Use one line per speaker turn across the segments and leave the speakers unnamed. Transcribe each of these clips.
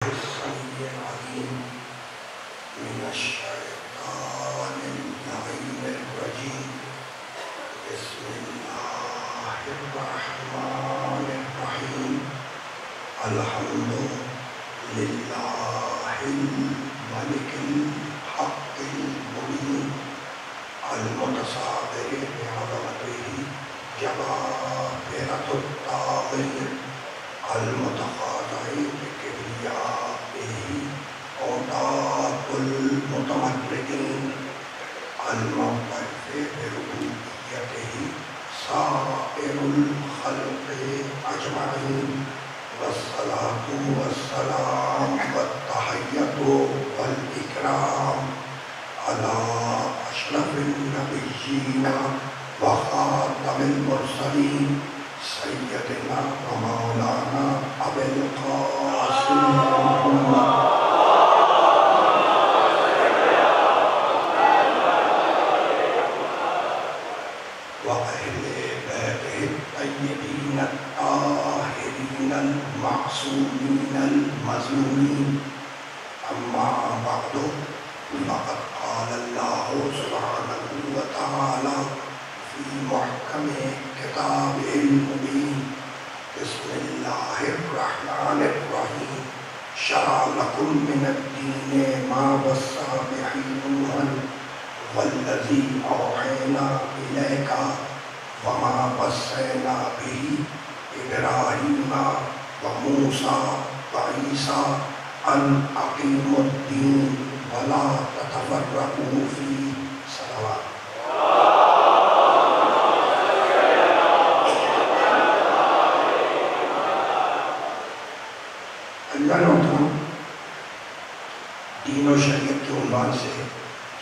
السميع العليم من الشيطان اللعين الرجيم بسم الله الرحمن الرحيم الحمد لله الملك الحق المبين المتصابر بعظمته جبابرة الطاغين المتخاضع بكبريائه عتاة المتمردين المعترف بربوبيته سائر الخلق أجمعين والصلاة والسلام والتحية والإكرام على أشرف النبيين وخاتم المرسلين سيدنا ومولانا أبي القاسم محمد وأهل بيته الطيبين الطاهرين المعصومين المظلومين أما بعد فقد قال الله سبحانه وتعالى في محكم كتابه المبين بسم الله الرحمن الرحيم شرع لكم من الدين ما وصى به نوحا والذي أوحينا إليك وما وصينا به إبراهيم وموسى وعيسى أن أقيموا الدين ولا تتفرقوا فيه صلوات دین و شریعت کے عنوان سے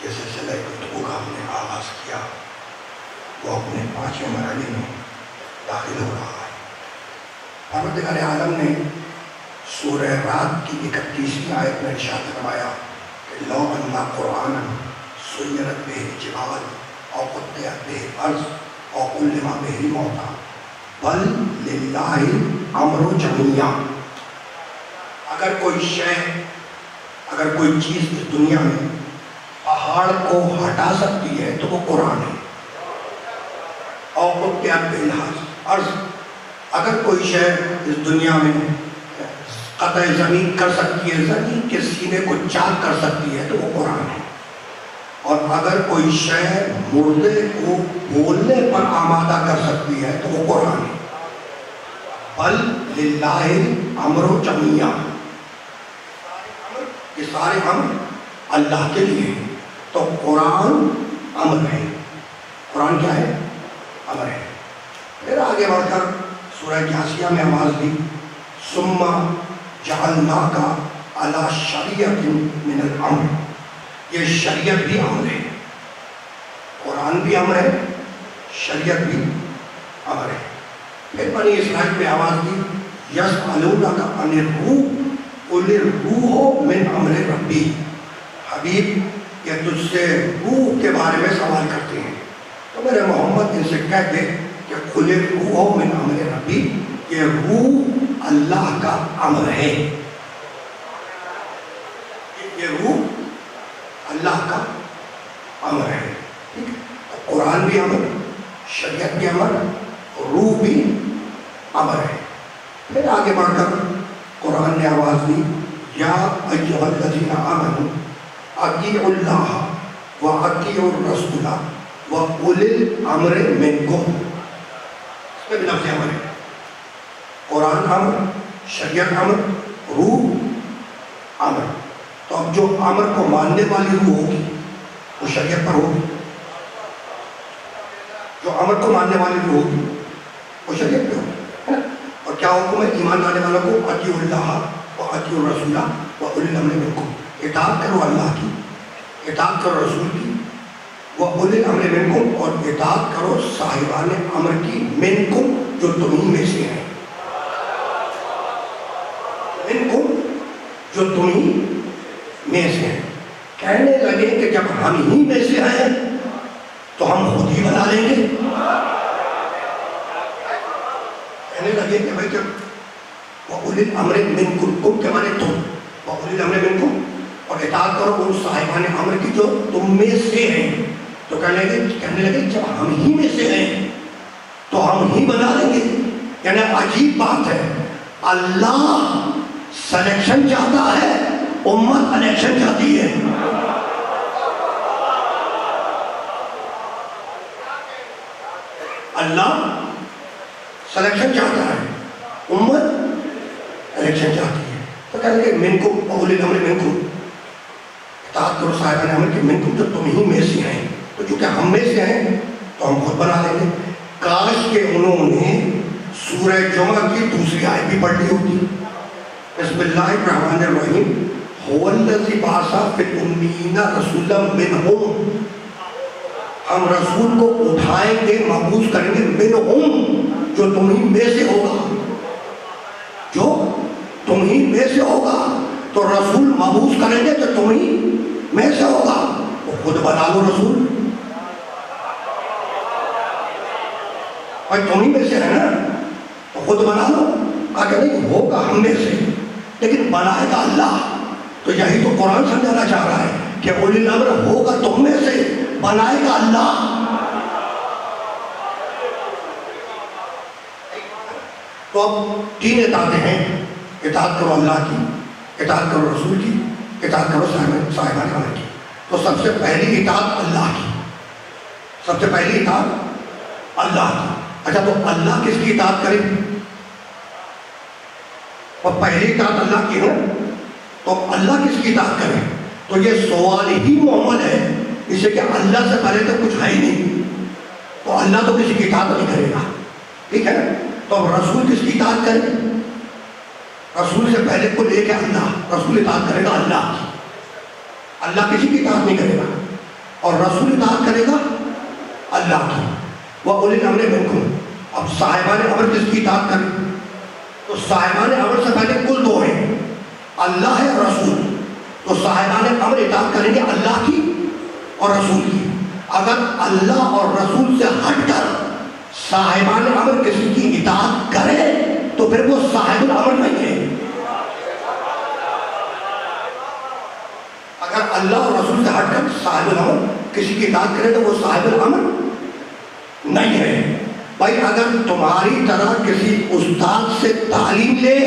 یہ سلسلہ گفتگو کا ہم نے آغاز کیا وہ اپنے 5ویں مرحلے میں داخل ہو رہا ہے۔ پروردگار عالم نے سورہ رات کی 31ویں آیت میں ارشاد فرمایا کہ لو ان قرآن سیرت به الجبال او قطعت به الارض او کلم به الموتى بل للہ الامر جمیعا۔ اگر کوئی چیز اس دنیا میں پہاڑ کو ہٹا سکتی ہے تو وہ قرآن ہے۔ او قطعت به الارض، اگر کوئی شے اس دنیا میں قطع زمین کر سکتی ہے، زمین کے سینے کو چاک کر سکتی ہے تو وہ قرآن ہے۔ اور اگر کوئی شے مردے کو بولنے پر آمادہ کر سکتی ہے تو وہ قرآن ہے۔ بل للہ الامر جمیعا، یہ سارے امر اللہ کے لیے ہیں۔ تو قرآن امر ہے۔ قرآن کیا ہے؟ امر ہے۔ پھر آگے بڑھ کر سورہ جاسیہ میں آواز دی ثم جعلناک علی شریعۃ من الامر، یہ شریعت بھی امر ہے، قرآن بھی امر ہے، شریعت بھی امر ہے۔ پھر بنی اسرائیل میں آواز دی یسألونک عن الروح قل الروح من امر ربی، حبیب یہ تجھ سے روح کے بارے میں سوال کرتے ہیں تو میرے محمد ان سے کہہ دے کہ قل الروح من امر ربی، یہ روح اللہ کا امر ہے، یہ روح اللہ کا امر ہے۔ قرآن بھی امر، شریعت بھی امر، روح بھی امر ہے۔ پھر آگے بڑھ کر قرآن نے آواز دی یا ایھا الذین آمنوا اطیعوا اللہ واطیعوا الرسول واولی الامر منکم، اس میں بھی لفظ امر ہے۔ قرآن امر، شریعت امر، روح امر۔ تو اب جو امر کو ماننے والی روح ہوگی وہ شریعت پر ہوگی، جو امر کو ماننے والی روح ہوگی وہ شریعت پہ ہوگی۔ اور کیا حکم ہے ایمان لانے والوں کو؟ اطیعوا اللہ واطیعوا الرسول واولی الامر منکم، اطاعت کرو اللہ کی، اطاعت کرو رسول کی، واولی الامر منکم، اور اطاعت کرو صاحبان امر کی، منکم جو تمہیں میں سے ہیں، منکم جو تمہیں میں سے ہیں۔ کہنے لگے کہ جب ہم ہی میں سے ہیں تو ہم خود ہی بنا لیں گے۔ کہنے لگے کہ بھائی جب وَأُولِي الْأَمْرِ مِنْكُمْ، کم کے معنی تم، اولی الامر منکم، اور اطاعت کرو ان صاحبان امر کی جو تم میں سے ہیں. تو کہنے لگے جب ہم ہی میں سے ہیں تو ہم ہی بنا لیں گے. یعنی عجیب بات ہے، اللہ سلیکشن چاہتا ہے، امت الیکشن چاہتی ہے. اللہ سلیکشن چاہتا ہے، امت الیکشن چاہتی ہے. تو کہنے لگے منکم اولی الامر منکم، اطاعت کرو صاحبان امر کی منکم جو تم ہی میں سے ہیں. تو چونکہ ہم میں سے ہیں تو ہم خود بنا لیں گے. کاش کہ انہوں نے سورہ جمعہ کی دوسری آیت بھی پڑھ لی ہوتی. بسم اللہ الرحمن الرحیم، هو الذی بعث فی الامیین رسولا منہم، ہم رسول کو اٹھائیں گے، مبعوث کریں گے، منہم جو تم ہی میں سے ہوگا، جو تم ہی میں سے ہوگا. تو رسول مبعوث کریں گے تو تم ہی میں سے ہوگا. وہ خود بنا لو رسول، بھائی تم ہی میں سے ہے نا، تو خود بنا لو. کہا کہ نہیں ہوگا ہم میں سے لیکن بنائے گا اللہ. تو یہی تو قرآن سمجھانا چاہ رہا ہے کہ اولی الامر ہوگا تم میں سے، بنائے گا اللہ. تو اب 3 اطاعتیں ہیں، اطاعت کرو اللہ کی، اطاعت کرو رسول کی، اطاعت کرو صاحبان امر کی. تو سب سے پہلی اطاعت اللہ کی، سب سے پہلی اطاعت اللہ کی. اچھا تو اللہ کس کی اطاعت کرے؟ اور پہلی اطاعت اللہ کی ہے تو اللہ کس کی اطاعت کرے؟ تو یہ سوال ہی محمل ہے اس سے کہ اللہ سے پہلے تو کچھ ہے ہی نہیں، تو اللہ تو کسی کی اطاعت نہیں کرے گا. ٹھیک ہے، تو اب رسول کس کی اطاعت کرے؟ رسول سے پہلے کو لے کے اللہ، رسول اطاعت کرے گا اللہ کی. اللہ کسی کی اطاعت نہیں کرے گا اور رسول اطاعت کرے گا اللہ کی. وہ اولی الامر منکم. اب صاحبان امر کس کی اطاعت کرے؟ تو صاحبان امر سے پہلے کل 2 ہیں، اللہ ہے اور رسول. تو صاحبان امر اطاعت کریں گے اللہ کی اور رسول کی. اگر اللہ اور رسول سے ہٹ کر صاحبان امر کسی کی اطاعت کرے تو پھر وہ صاحب الامر نہیں ہے. اگر اللہ اور رسول سے ہٹ کر صاحب الامر کسی کی اطاعت کرے تو وہ صاحب الامر نہیں ہے. بھائی اگر تمہاری طرح کسی استاد سے تعلیم لے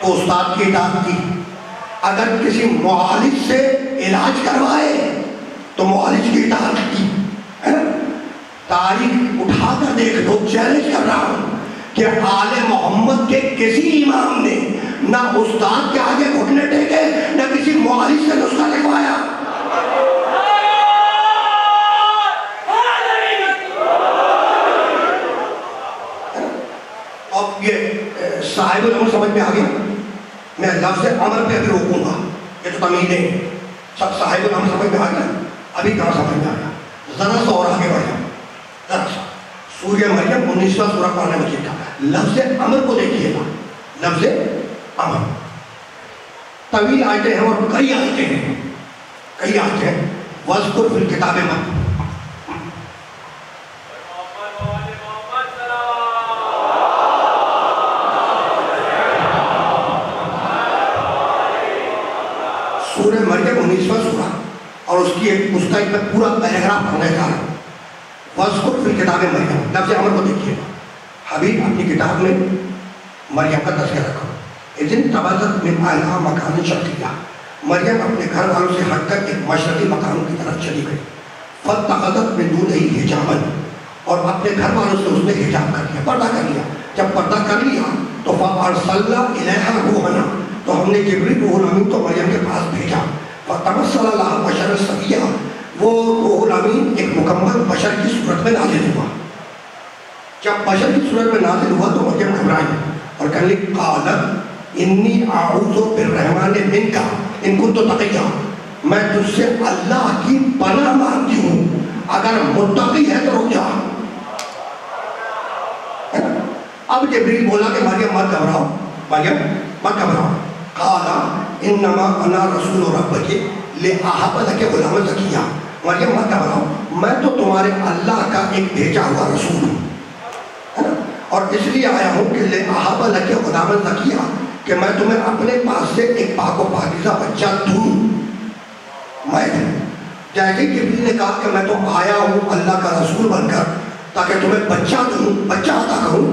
تو استاد کی اطاعت کی، اگر کسی معالج سے علاج کروائے تو معالج کی اطاعت کی. تاریخ اٹھا کر دیکھ لو، چیلنج کر رہا ہوں کہ آل محمد کے کسی امام نے نہ استاد کے آگے گھٹنے ٹیکے نہ کسی معالج سے نسخہ لکھوایا. اب یہ صاحب الامر سمجھ میں آ گیا. میں لفظ امر پہ ابھی روکوں گا، یہ تو تمیزیں سب صاحب الامر سمجھ میں آ گیا. ابھی کہاں سمجھ میں آیا؟ ذرا سا اور آگے بڑھ جاؤ. ذرا سا سورہ مریم 19واں سورہ قرآن مجید کا لفظ امر کو دیکھیے گا. لفظ امر طویل آیتیں ہیں اور کئی آیتیں ہیں، کئی آیتیں ہیں. وَاذْكُرْ فِي الْكِتَابِ مریم، سورہ مریم 19واں سورہ اور اس کا ایک پورا پیراگراف پڑھنے جا رہا ہوں. وَاذْكُرْ فِي الْكِتَابِ مریم، لفظ امر کو دیکھیے. حبیب اپنی کتاب میں مریم کا تذکرہ کرو. اِذِ انتَبَذَتْ مِنْ أَهْلِهَا مَكَانًا شَرْقِيًّا، مریم اپنے گھر والوں سے ہٹ کر ایک مشرقی مکانوں کی طرف چلی گئی. فَاتَّخَذَتْ مِن دُونِهِ حِجَابًا، اور اپنے گھر والوں سے اس نے حجاب کر لیا، پردہ کر لیا. جب پردہ کر لیا تو فَأَرْسَلْنَا إِلَيْهَا رُوحَنَا، تو ہم نے جبریل روح الامین کو مریم کے پاس بھیجا. فَتَمَثَّلَ لَهَا بَشَرًا سَوِيًّا، وہ روح الامین ایک مکمل بشر کی صورت میں نازل ہوا. جب بشر کی صورت میں نازل ہوا تو مریم گھبرائی اور کہنے لگی قالت انی اعوذ بالرحمن منک ان کنت تقیا، میں تجھ سے اللہ کی پناہ مانگتی ہوں اگر متقی ہے تو رک جا. اب جبریل بولا کہ مریم مت گھبراؤ، مریم مت گھبراؤ. قال انما انا رسول ربک لاہب لک غلاما زکیا، مریم مت گھبراؤ، میں تو تمہارے اللہ کا ایک بھیجا ہوا رسول ہوں، اور اس لیے آیا ہوں کہ لاہب لک غلاما زکیا، کہ میں تمہیں اپنے پاس سے ایک پاک کا بچہ تم، میں جیسے جبریل نے کہا کہ میں تو آیا ہوں اللہ کا رسول بن کر تاکہ تمہیں بچہ دوں، بچہ عطا کروں،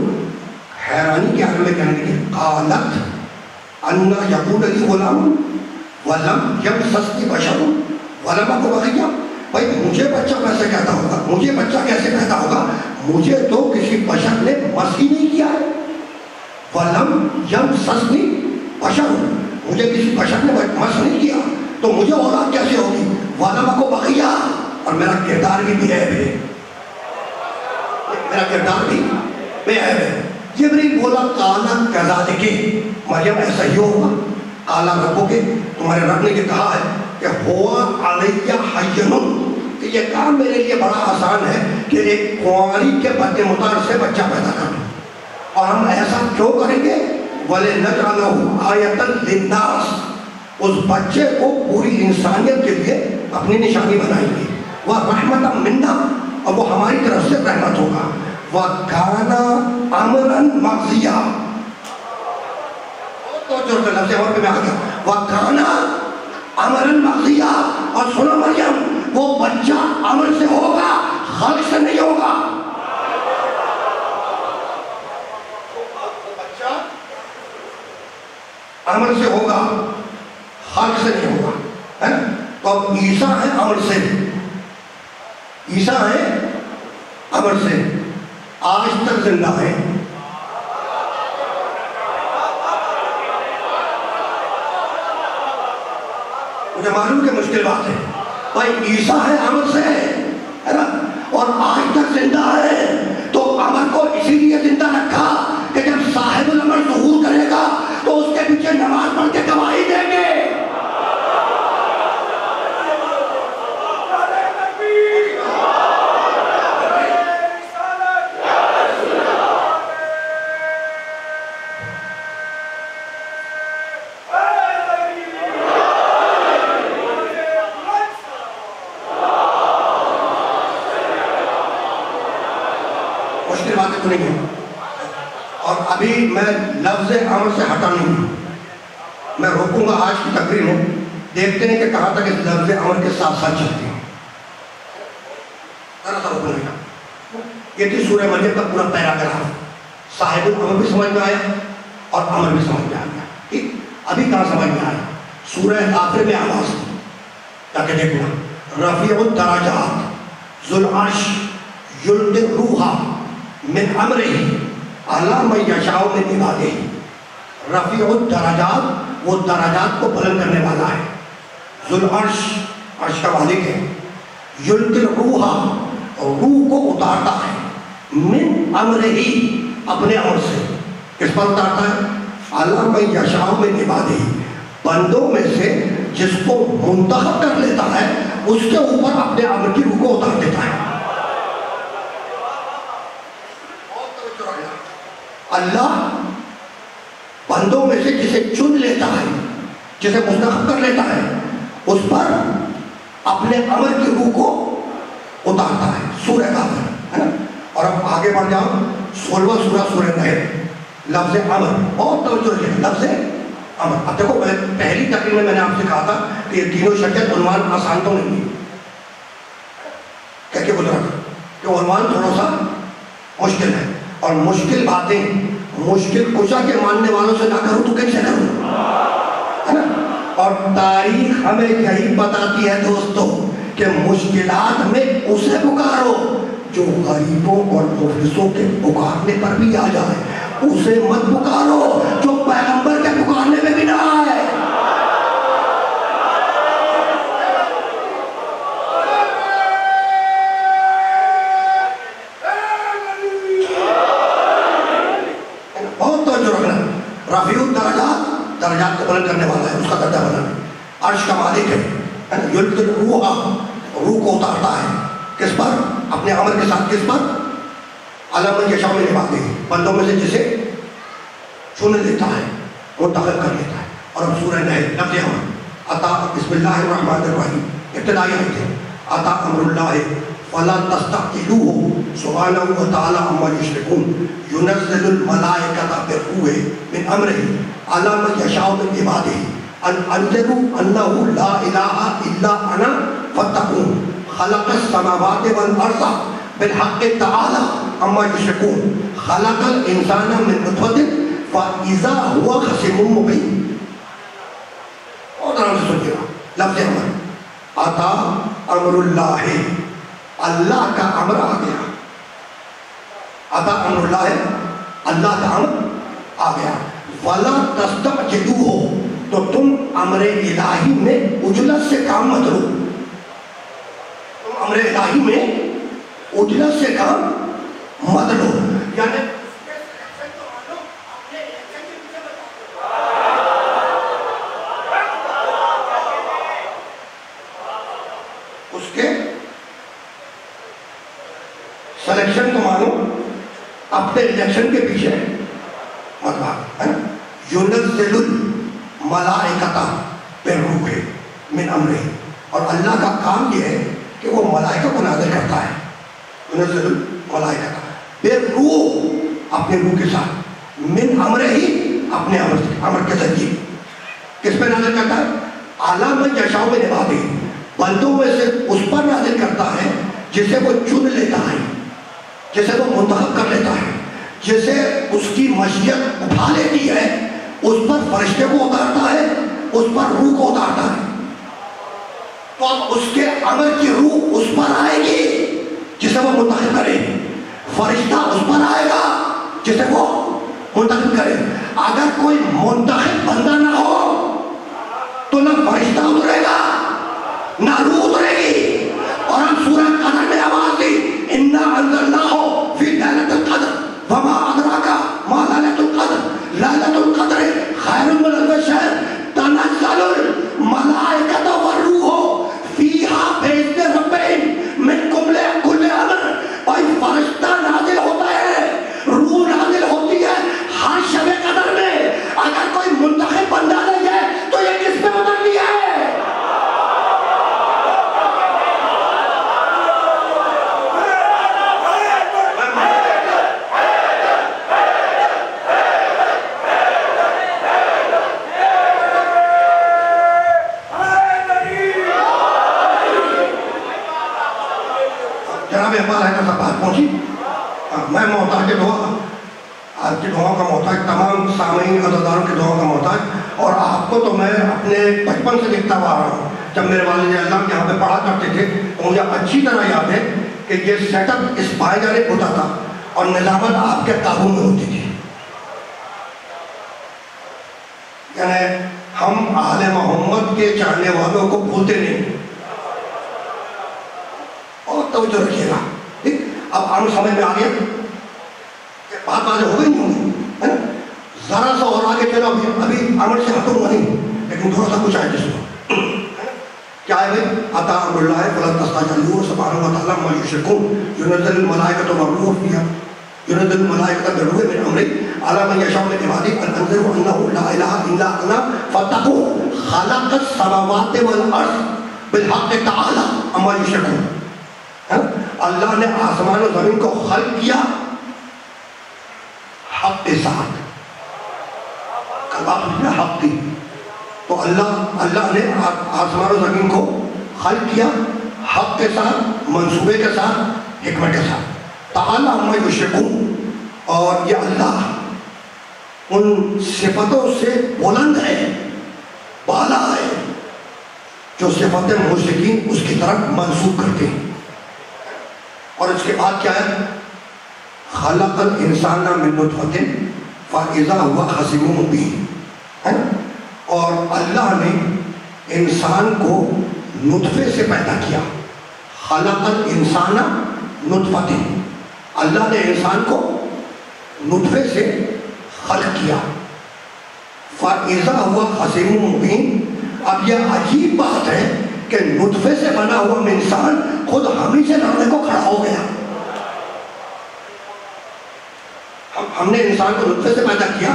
حیرانی کے حال میں کہنے لگی قالت انا یکون لی غلام ولم یمسسنی بشر ولم اک بغیا. بھائی مجھے بچہ کیسے کہتا ہوگا، مجھے بچہ کیسے پیدا ہوگا، مجھے تو کسی بشر نے مس ہی نہیں کیا ہے. ولم یمسسنی بشر، مجھے کسی بشر نے مس نہیں کیا تو مجھے اولاد کیسے ہوگی. ولم اک بغیا، اور میرا کردار بھی بے عیب ہے، میرا کردار بھی بے عیب ہے. جبریل بولا قال کذالک، مریم ایسا ہی ہوگا. قال ربک، تمہارے رب نے یہ کہا ہے کہ ہوا علیہ حین، کہ یہ کام میرے لیے بڑا آسان ہے کہ ایک کنواری کے بد مطار سے بچہ پیدا کر دوں. اور ہم ایسا کیوں کریں گے؟ وَلِنَجْعَلَهُ آیَةً لِلنَّاسِ، اس بچے کو پوری انسانیت کے لیے اپنی نشانی بنائیں گے. وَرَحْمَةً مِنَّا، اور وہ ہماری طرف سے رحمت ہوگا. وَكَانَ أَمْرًا مَقْضِيًّا، تو جو لفظ اور پہ میں آ گیا. وَكَانَ أَمْرًا مَقْضِيًّا، اور سنو مریم، وہ بچہ امر سے ہوگا، خلق سے نہیں ہوگا. امر سے ہوگا، خلق سے نہیں ہوگا. تو اب عیسیٰ ہے امر سے، عیسیٰ ہے امر سے، آج تک زندہ ہے. مجھے معلوم کہ مشکل بات ہے بھائی، عیسیٰ ہے امر سے ہے نا، اور آج تک زندہ ہے. تو امر کو اسی لیے زندہ رکھا کہ جب صاحب الامر ظہور کرے گا تو اس کے پیچھے نماز پڑھ کے گواہی دیں گے. مشکل باتیں تو نہیں ہیں. اور ابھی میں لفظ امر سے ہٹا نہیں ہوں، میں روکوں گا آج کی تقریر میں، دیکھتے ہیں کہ کہاں تک اس لفظ امر کے ساتھ ساتھ چلتے ہیں. ذرا سا روکنے کا یہ تھی سورہ مریم کا پورا پیراگراف. صاحب الامر بھی سمجھ میں آیا اور امر بھی سمجھ میں آ گیا. ٹھیک، ابھی کہاں سمجھ میں آیا؟ سورہ آخر میں آواز دی تاکہ دیکھنا، رفیع الدرجات ذو العرش یلقی الروح من امرہ علی من یشاء من عبادہ. رفیع الدرجات، وہ درجات کو بلند کرنے والا ہے. ذو العرش، عرش کا مالک ہے. یلقی الروح، روح کو اتارتا ہے. من امرہ، اپنے امر سے. کس پر اتارتا ہے؟ علی من یشاء من عبادہ، بندوں میں سے جس کو منتخب کر لیتا ہے اس کے اوپر اپنے امر کی روح کو اتار دیتا ہے. اللہ بندوں میں سے جسے چن لیتا ہے، جسے منتخب کر لیتا ہے، اس پر اپنے امر کی روح کو اتارتا ہے. سورہ کافر ہے نا. اور اب آگے بڑھ جاؤ، 16واں سورہ سورہ نحل. لفظ امر بہت توجہ رکھیں، لفظ امر. اب دیکھو پہلی تقریر میں نے آپ سے کہا تھا کہ یہ تینوں شریعت عنوان آسان تو نہیں ہے، کہہ کے گزرا تھا کہ عنوان تھوڑا سا مشکل ہے. اور مشکل باتیں مشکل کشا کے ماننے والوں سے نہ کروں تو کیسے کروں، ہے نا. اور تاریخ ہمیں یہی بتاتی ہے دوستو کہ مشکلات میں اسے پکارو جو غریبوں اور مفلسوں کے پکارنے پر بھی آ جائے. اسے مت پکارو جو پیغمبر کے پکارنے میں بھی نہ آئے. رفیع الدرجات، درجات کو بلند کرنے والا ہے، اس کا درجہ بلند ہے. عرش کا مالک ہے. یلقی الروح، روح کو اتارتا ہے. کس پر؟ اپنے امر کے ساتھ. کس پر؟ علی من یشاء من عبادہ، بندوں میں سے جسے چن لیتا ہے، منتخب کر لیتا ہے. اور اب سورہ نحل، لفظ امر. عطا، بسم اللہ الرحمن الرحیم، ابتدائی آیت ہے. عطا امر اللہ فلا تستعجلوه سبحانه وتعالى عما يشركون ينزل الملائكة بالروح من أمره على من يشاء من عباده انذروا انہ لا الہ الا انا فاتقون خلق السماوات والارض بالحق تعالی عما یشرکون خلق الانسان من نطفۃ فاذا هو خصیم مبین. اور آرام سے سنیے گا لفظ امر عطا امر اللہ، اللہ کا امر آ گیا. عطا امر اللہ ہے، اللہ کا امر آ گیا. وَلَا تَسْتَعْجِلُوهُ، تو تم امر الہی میں عجلت سے کام مت لو. تم امر الہی میں عجلت سے کام مت لو. یعنی اس کے سلیکشن کو مانو، اپنے الیکشن کے پیچھے مت بھاگ. ہے نا؟ یُنَزِّلُ الْمَلَائِکَةَ بِالرُّوحِ مِنْ أَمْرِهِ، اور اللہ کا کام یہ ہے کہ وہ ملائکہ کو نازل کرتا ہے. یُنَزِّلُ الْمَلَائِکَةَ بِالرُّوحِ، اپنے روح کے ساتھ، مِنْ أَمْرِهِ، اپنے امر کے ذریعے. کس پہ نازل کرتا ہے؟ عَلَىٰ مَن يَشَاءُ مِنْ عِبَادِهِ، بندوں میں سے اس پر نازل کرتا ہے جسے وہ چن لیتا ہے، جسے وہ منتخب کر لیتا ہے، جسے اس کی مشیت اٹھا لیتی ہے، اس پر فرشتے کو اتارتا ہے، اس پر روح کو اتارتا ہے. تو اب اس کے امر کی روح اس پر آئے گی جسے وہ منتخب کرے، فرشتہ اس پر آئے گا جسے وہ منتخب کرے. اگر کوئی منتخب بندہ نہ ہو تو نہ فرشتہ اترے گا نہ روح اترے گی. اور ہم سورہ قدر میں آواز دی اِنَّا أَنزَلْنَاهُ فِي لَيْلَةِ الْقَدْرِ وَمَا أَدْرَاكَ مَا لَيْلَةُ الْقَدْرِ لَيْلَةُ الْقَدْرِ خَيْرٌ مِنْ أَلْفِ شَهْرٍ تَنَزَّلُ الْمَلَائِكَةُ وَالرُّوحُ فِيهَا بِإِذْنِ رَبِّهِمْ مِنْ كُلِّ أَمْرٍ. اور فرشتہ نازل ہوتا ہے، روح نازل ہوتی ہے ہر شب قدر میں. اگر کوئی منتخب بندہ نہیں ہے تو یہ کس پہ اترتی ہے؟ جناب اقبال ہے کا بات پہنچی. میں محتاج دعا، آپ کی دعاؤں کا محتاج، تمام سامعین عزیزان کی دعاؤں کا محتاج. اور آپ کو تو میں اپنے بچپن سے دیکھتا ہوا رہا ہوں. جب میرے والد اعظم یہاں پہ پڑھا کرتے تھے تو مجھے اچھی طرح یاد ہے کہ یہ سیٹ اپ اس بائیں جانب ہوتا تھا اور نظامت آپ کے قابو میں ہوتی تھی. یعنی ہم آل محمد کے چاہنے والوں کو بھولتے نہیں. اور توجہ رکھیے گا. ٹھیک، اب عام سمجھ میں آ گیا کہ بات واضح ہو گئی نہیں ہوگی، ہے نا؟ ذرا سا اور آگے چلو، ابھی عمل سے ہٹوں گا نہیں، لیکن تھوڑا سا کچھ آئے جس کو کیا ہے بھائی؟ عطا امر اللہ ہے فلا تستعجلوہ سبحانہ وتعالی عما یشرکون. ينزل الملائکۃ والروح فیہا، ينزل الملائکۃ بالروح من امرہ علی من یشاء من عبادہ ان انذروا انہ لا الہ الا انا فاتقون خلق السماوات والارض بالحق تعالی عما یشرکون. اللہ نے آسمان و زمین کو خلق کیا حق کے ساتھ. حق کی تو اللہ نے آسمان و زمین کو خلق کیا حق کے ساتھ، منصوبے کے ساتھ، حکمت کے ساتھ. تعالی عما یشرکون. اور یہ اللہ ان صفتوں سے بلند ہے، بالا ہے، جو صفت مشرکین اس کی طرف منسوب کرتے ہیں. اور اس کے بعد کیا ہے؟ خلق الانسان من نطفۃ فاذا هو خصیم مبین. اور اللہ نے انسان کو نطفے سے پیدا کیا. خلق الانسان نطفۃ، اللہ نے انسان کو نطفے سے خلق کیا. فاذا هو خصیم مبین. اب یہ عجیب بات ہے کہ نطفے سے بنا ہوا انسان خود ہم ہی سے لڑنے کو کھڑا ہو گیا. ہم نے انسان کو نطفے سے پیدا کیا،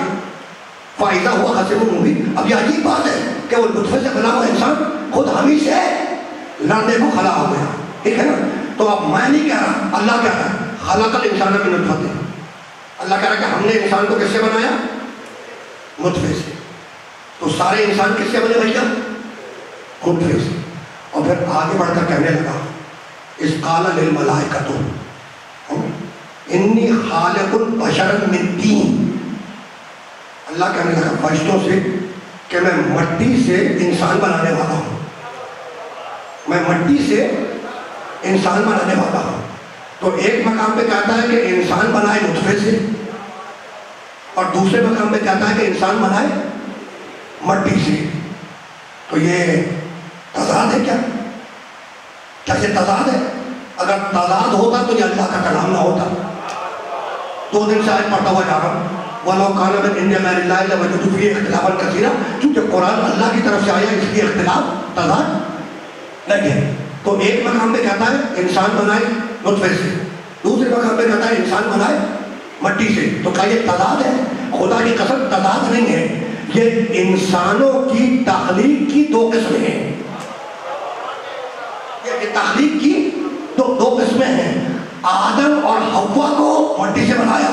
فائدہ ہوا خصیم مبین. اب یہ عجیب بات ہے کہ وہ نطفے سے بنا ہوا انسان خود ہم ہی سے لڑنے کو کھڑا ہو گیا. ٹھیک ہے نا؟ تو اب میں نہیں کہہ رہا، اللہ کہہ رہا ہے خلق الانسان من نطفۃ. اللہ کہہ رہا ہے کہ ہم نے انسان کو کس سے بنایا؟ نطفے سے. تو سارے انسان کس سے بنے بھیا؟ نطفے سے. اور پھر آگے بڑھ کر کہنے لگا اذ قال للملائکۃ انی خالق بشرا من طین. اللہ کہنے لگا فرشتوں سے کہ میں مٹی سے انسان بنانے والا ہوں. میں مٹی سے انسان بنانے والا ہوں. تو ایک مقام پہ کہتا ہے کہ انسان بنائے نطفے سے، اور دوسرے مقام پہ کہتا ہے کہ انسان بنائے مٹی سے. تو یہ تضاد ہے کیا؟ کیا یہ تضاد ہے؟ اگر تضاد ہوتا تو یہ اللہ کا کلام نہ ہوتا. 2 دن سے آج پڑھتا ہوا جا رہا ہوں وَلَوْ كَانَ مِنْ عِنْدِ غَيْرِ اللَّهِ لَوَجَدُوا فِيهِ اخْتِلَافًا كَثِيرًا. کیونکہ قرآن اللہ کی طرف سے آیا اس لیے اختلاف تضاد نہیں ہے. تو ایک مقام پہ کہتا ہے انسان بنائے نطفے سے، دوسرے مقام پہ کہتا ہے انسان بنائے مٹی سے. تو کیا یہ تضاد ہے؟ خدا کی قسم تضاد نہیں ہے. یہ انسانوں کی تخلیق کی 2 قسمیں ہیں. یہ تخلیق کی دو قسمیں ہیں. آدم اور حوا کو مٹی سے بنایا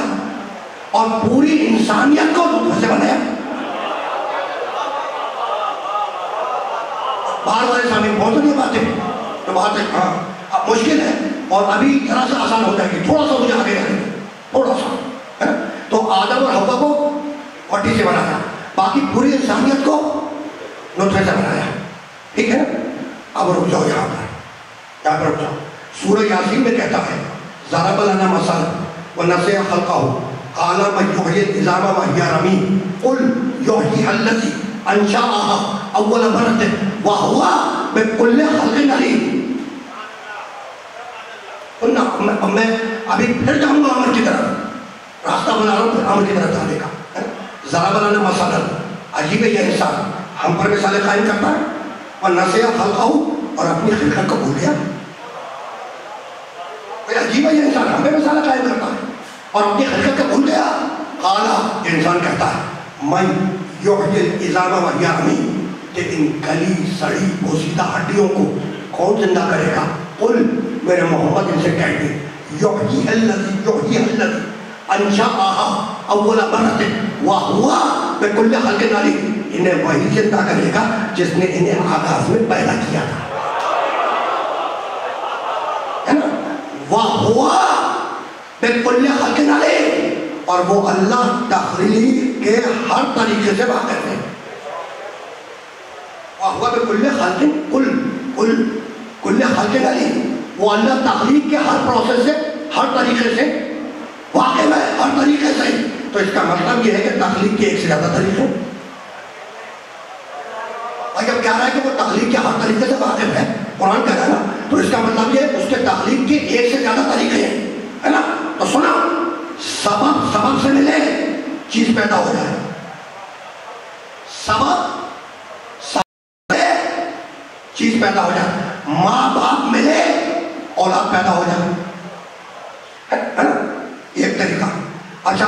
اور پوری انسانیت کو نطفے سے بنایا. باہر والے سامنے پہنچ رہی باتیں تو بات ہے. ہاں اب مشکل ہے اور ابھی ذرا سا آسان ہو جائے گی. تھوڑا سا مجھے آگے جانے دیں، تھوڑا سا ہے نا. تو آدم اور حوا کو مٹی سے بنایا، باقی پوری انسانیت کو نطفے سے بنایا. ٹھیک ہے نا. اب رک جاؤ یہاں پر رک جاؤ. سورہ یاسین میں کہتا ہے ضرب لنا مثلا ونسى خلقه قال من يحيي العظام وهي رميم قل يحييها الذي انشأها اول مرة وهو بكل خلق عليم. میں ابھی پھر جاؤں گا امر کی طرف، راستہ بنا رہا ہوں پھر امر کی طرف جانے کا. ضرب لنا مثلا، عجیب ہے یہ انسان ہم پر مثالیں قائم کرتا ہے. ونسى خلقه، اور اپنی خلقت کو بھول گیا. عجیب ہے یہ انسان ہم پہ مثالیں قائم کرتا ہے اور اپنی خلقت کو بھول گیا. قالا، انسان کہتا ہے من یحیی العظام وہی رمیم، کہ ان گلی سڑی بوسیدہ ہڈیوں کو کون زندہ کرے گا. قل، میرے محمد ان سے کہہ دے یحییھا الذی انشأها اول مرة وہو بکل خلق علیم. انہیں وہی زندہ کرے گا جس نے انہیں آغاز میں پیدا کیا تھا. وَهُوَ بِكُلِّ خَلْقٍ عَلِيمٌ، اور وہ اللہ تخلیق کے ہر طریقے سے واقف ہے. وَهُوَ بِكُلِّ خَلْقٍ كُلِّ خَلْقٍ عَلِيمٌ، وہ اللہ تخلیق کے ہر پروسیس سے، ہر طریقے سے واقف ہے، ہر طریقے سے. تو اس کا مطلب یہ ہے کہ تخلیق کے ایک سے زیادہ طریقے. اور جب کہہ رہا ہے کہ وہ تخلیق کے ہر طریقے سے واقف ہے، قرآن کہہ رہا ہے نا، تو اس کا مطلب یہ اس کے تخلیق کے ایک سے زیادہ طریقے ہیں، ہے نا. تو سنا، سبب سے ملے چیز پیدا ہو جائے. سبب سے چیز پیدا ہو جائے. ماں باپ ملے اولاد پیدا ہو جائے، ہے نا، ایک طریقہ. اچھا،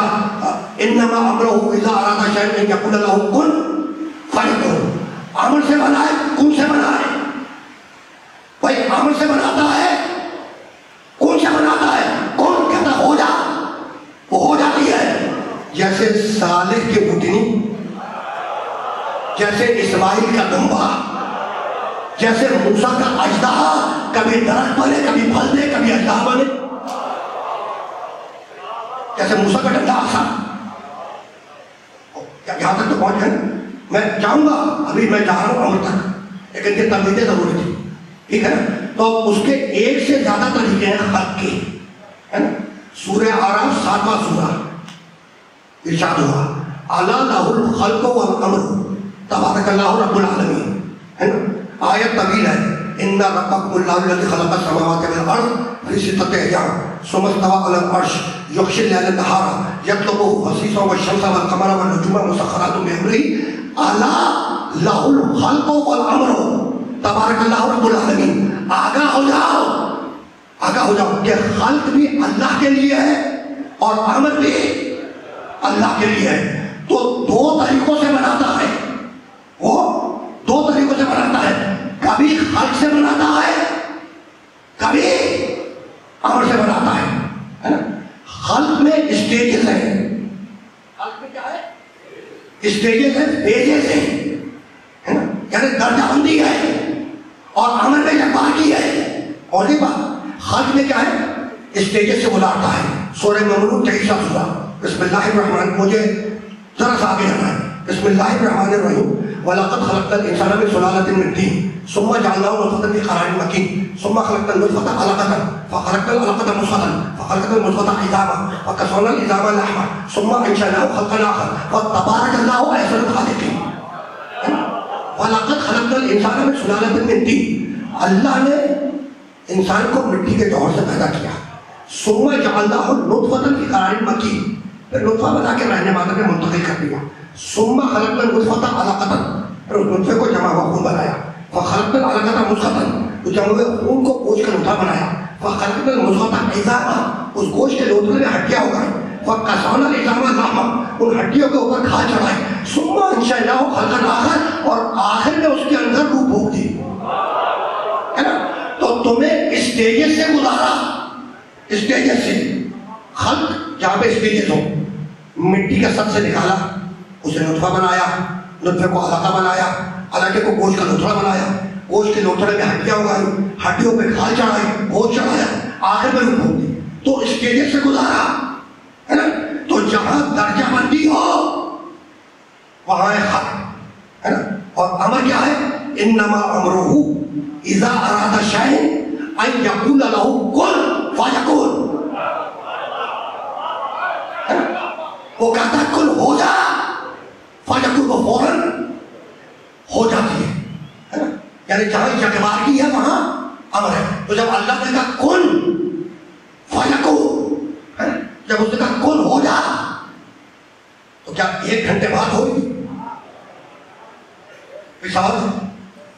انما امرہ اذا اراد شیئا ان یقول له کن فیکون. امر سے بنائے، کن سے بنائے. بھائی امر سے بناتا ہے، کون سے بناتا ہے؟ کون کہتا ہو جا، وہ ہو جاتی ہے. جیسے صالح کی بھٹنی، جیسے اسماعیل کا دمبا، جیسے موسیٰ کا اژدہا، کبھی درخت بنے، کبھی پھل دے، کبھی اژدہا بنے. جیسے موسیٰ کا ڈنڈا آسا. یہاں تک تو پہنچ گئے. میں جاؤں گا، ابھی میں جا رہا ہوں امر تک، لیکن یہ تمہیدیں ضروری تھی. ٹھیک ہے نا. تو اس کے ایک سے زیادہ طریقے ہیں خلق کے، ہے نا. سورہ اعراف 7واں سورہ ارشاد ہوا الا لہ الخلق والامر تبارک اللہ رب العالمین، ہے نا. آیت طویل ہے. ان ربکم اللہ الذی خلق السماوات والارض فی ستۃ ایام ثم استوى علی العرش یغشی اللیل النہار یطلبہ حثیثا والشمس والقمر والنجوم مسخرات بامرہ الا لہ الخلق والامر تبارک اللہ رب العالمین. آگاہ ہو جاؤ، آگاہ ہو جاؤ کہ خلق بھی اللہ کے لیے ہے اور امر بھی اللہ کے لیے ہے. تو 2 طریقوں سے بناتا ہے، وہ 2 طریقوں سے بناتا ہے. کبھی خلق سے بناتا ہے، کبھی امر سے بناتا ہے نا. خلق میں اسٹیجز ہیں. خلق میں کیا ہے؟ اسٹیجز ہیں، فیجز ہیں. میں درجہ بندی ہے اور عمل میں یکبارگی ہے. اور یہ بات خلق میں کیا ہے؟ اسٹیجز سے گزارتا ہے. سورہ ممنون 23واں سورہ. بسم اللہ الرحمن، مجھے ذرا سا آگے جانا ہے. بسم اللہ الرحمن الرحیم. وَلَقَدْ خَلَقْنَا الْإِنسَانَ مِنْ سُلَالَةٍ مِنْ طِينٍ ثُمَّ جَعَلْنَاهُ نُطْفَةً فِي قَرَارٍ مَكِينٍ ثُمَّ خَلَقْنَا النُّطْفَةَ عَلَقَةً فَخَلَقْنَا الْعَلَقَةَ مُضْغَةً فَخَلَقْنَا الْمُضْغَةَ عِظَامًا فَكَسَوْنَا الْعِظَامَ لَحْمًا ثُمَّ أَنشَأْنَاهُ خَلْقًا آخَرَ فَتَبَارَكَ اللَّهُ أَحْسَنُ الْخَالِقِينَ. وَلَقَدْ خَلَقْنَا الْإِنسَانَ مِنْ سُلَالَةٍ مِنْ طِينٍ. اللہ نے انسان کو مٹی کے جوہر سے پیدا کیا. ثُمَّ جَعَلْنَاهُ نُطْفَةً فِي قَرَارٍ مَكِينٍ. پھر نطفہ بنا کے رہنے والے میں منتقل کر دیا. ثُمَّ خَلَقْنَا النُّطْفَةَ عَلَقَةً. پھر اس نطفے کو جمع ہوا خون بنایا. فَخَلَقْنَا الْعَلَقَةَ مُضْغَةً. تو جمع ہوئے خون کو گوشت کا لوتھڑا بنایا. فَخَلَقْنَا الْمُضْغَةَ عِظَامًا. اس گوشت کے لوتھڑے میں ہڈیاں اگائی. فَكَسَوْنَا الْعِظَامَ لَحْمًا. ان ہڈیوں کے اوپر کھال چڑھائی. ثُمَّ أَنشَأْنَاهُ خَلْقًا آخَرَ. اور آخر میں اس کے اندر روح پھونک دی. ہے نا؟ تو تمہیں اسٹیجز سے گزارا. اسٹیجز سے خلق جہاں پہ اسٹیجز ہو. مٹی کا سب سے نکالا, اسے نطفہ بنایا, نطفے کو علاقہ بنایا, علاقے کو گوشت کا لوتھڑا بنایا, گوشت کے لوتھڑے میں ہڈیاں اگائی, ہڈیوں پہ کھال چڑھائی, گوشت چڑھایا, آخر میں روح پھونک دی. تو اسٹیجز سے گزارا ہے نا. تو جہاں درجہ بندی ہو وہاں ہے خلق ہے نا. اور امر کیا ہے؟ انما امرہ اذا اراد شیئا ان یقول لہ کن فیکون. وہ کہتا ہے کن ہو جا, فیکون وہ فوراً ہو جاتی ہے نا. یعنی جہاں یکبارگی ہے وہاں امر ہے. تو جب اللہ نے کہا کن فیکون, جب اس نے کہا کن ہو جا, تو کیا 1 گھنٹے بعد ہوگی؟ مثال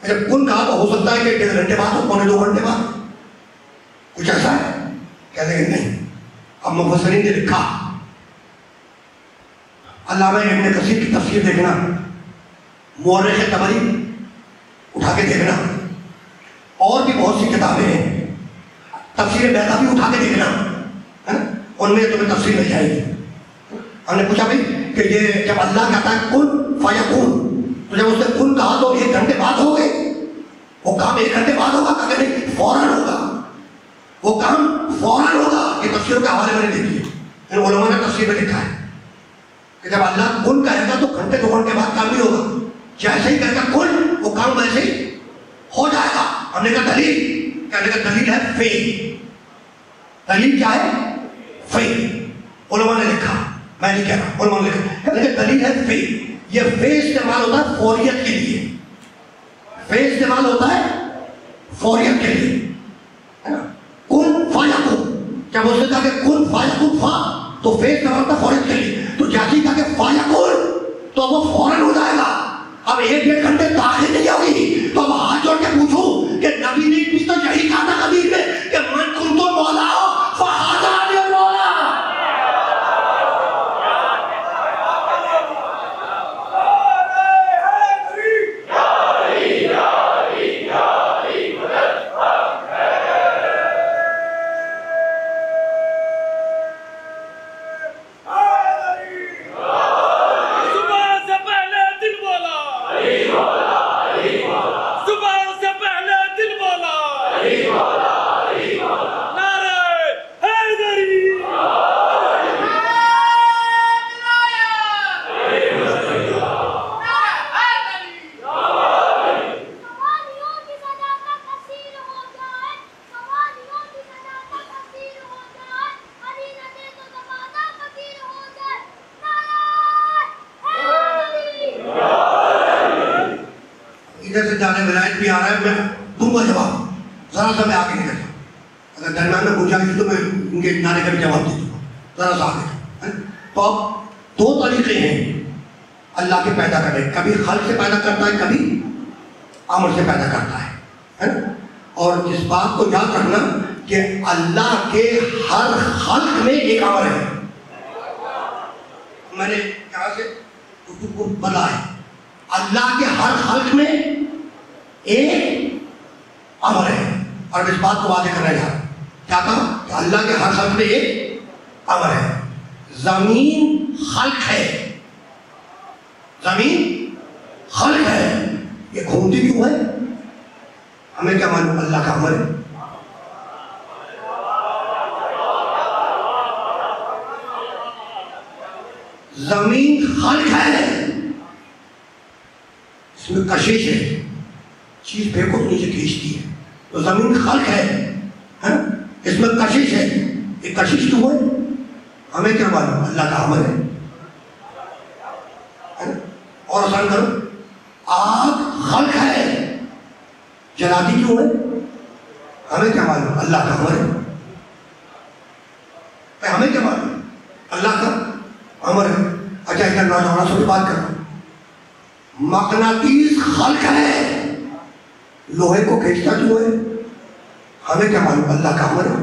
جب کن کہا تو ہو سکتا ہے کہ 1.5 گھنٹے بعد ہو, 1.25 گھنٹے بعد, کچھ ایسا ہے؟ کہتے ہیں نہیں. اب مفسرین نے لکھا, علامہ ابن کثیر کی تفسیر دیکھنا, مورخ طبری اٹھا کے دیکھنا, اور بھی بہت سی کتابیں ہیں, تفسیر بیضاوی اٹھا کے دیکھنا, ان میں تمہیں تفسیر مل جائے گی. ہم نے پوچھا بھائی کہ یہ جب اللہ کہتا ہے کن فیکون, تو جب اس نے کن کہا تو 1 گھنٹے بعد ہو گئے؟ وہ کام 1 گھنٹے بعد ہوگا کہ نہیں؟ فوراً ہوگا. وہ کام فوراً ہوگا. یہ تفسیروں کے حوالے میں نے دیکھی ہے, علماء نے تفسیر میں لکھا ہے کہ جب اللہ کن کہے گا تو 1 گھنٹے 2 گھنٹے بعد کام نہیں ہوگا. جیسے ہی کہے گا کن, وہ کام ویسے ہی ہو جائے گا. ہم نے کہا دلیل, کہنے کا دلیل ہے فعل. دلیل کیا ہے؟ فعل. علماء نے لکھا, میں نہیں کہہ رہا, علماء نے لکھا, کہنے کا دلیل ہے فعل. یہ فعل استعمال ہوتا ہے فوریت کے لیے. فعل استعمال ہوتا ہے فوریت کے لیے ہے نا. کن فیکون, جب اس نے کہا کہ کن فیکون فا, تو فعل استعمال ہوتا ہے فوریت کے لیے. تو جیسے ہی کہا کہ فیکون, تو وہ فوراً ہو جائے گا. اب 1-1.5 گھنٹے تاخیر نہیں ہوگی. تو اب ہاتھ جوڑ کے پوچھوں کہ نبی نے بھی تو یہی کہا تھا حدیث میں کہ من کنت مولا فہذا علی المولا. ولایت بھی آ رہا ہے, میں دوں گا جواب, ذرا سا میں آگے نکلتا. اگر درمیان میں گنجائش تو میں ان کے نعرے کا بھی جواب دے دوں گا, ذرا سا آگے. تو اب 2 طریقے ہیں اللہ کے پیدا کرنے, کبھی خلق سے پیدا کرتا ہے, کبھی امر سے پیدا کرتا ہے نا. اور اس بات کو یاد رکھنا کہ اللہ کے ہر خلق میں ایک امر ہے. میں نے یہاں سے کو بنا ہے, اللہ کے ہر خلق میں ایک امر ہے. اور اس بات کو واضح کرنا چاہتا ہوں, کیا کہا کہ اللہ کے ہر خلق میں ایک امر ہے. زمین خلق ہے, زمین خلق ہے, یہ گھومتی کیوں ہے؟ ہمیں کیا معلوم؟ اللہ کا امر ہے. زمین خلق ہے، اس میں کشش ہے، چیز پھینکو تو نیچے کھینچتی ہے، تو زمین خلق ہے، اس میں کشش ہے. یہ کشش کیوں ہے؟ ہمیں کیا معلوم؟ اللہ کا امر ہے. اور آسان کرو، آگ خلق ہے، جلاتی کیوں ہے؟ ہمیں کیا معلوم؟ اللہ کا امر ہے. ہمیں کیا معلوم؟ اللہ کا امر ہے. اچھا ادھر نوجوانوں سے بھی بات کر رہا ہوں. مقناطیس خلق ہے، لوہے کو کھینچتا کیوں ہے؟ ہمیں کیا معلوم؟ اللہ کا امر ہے.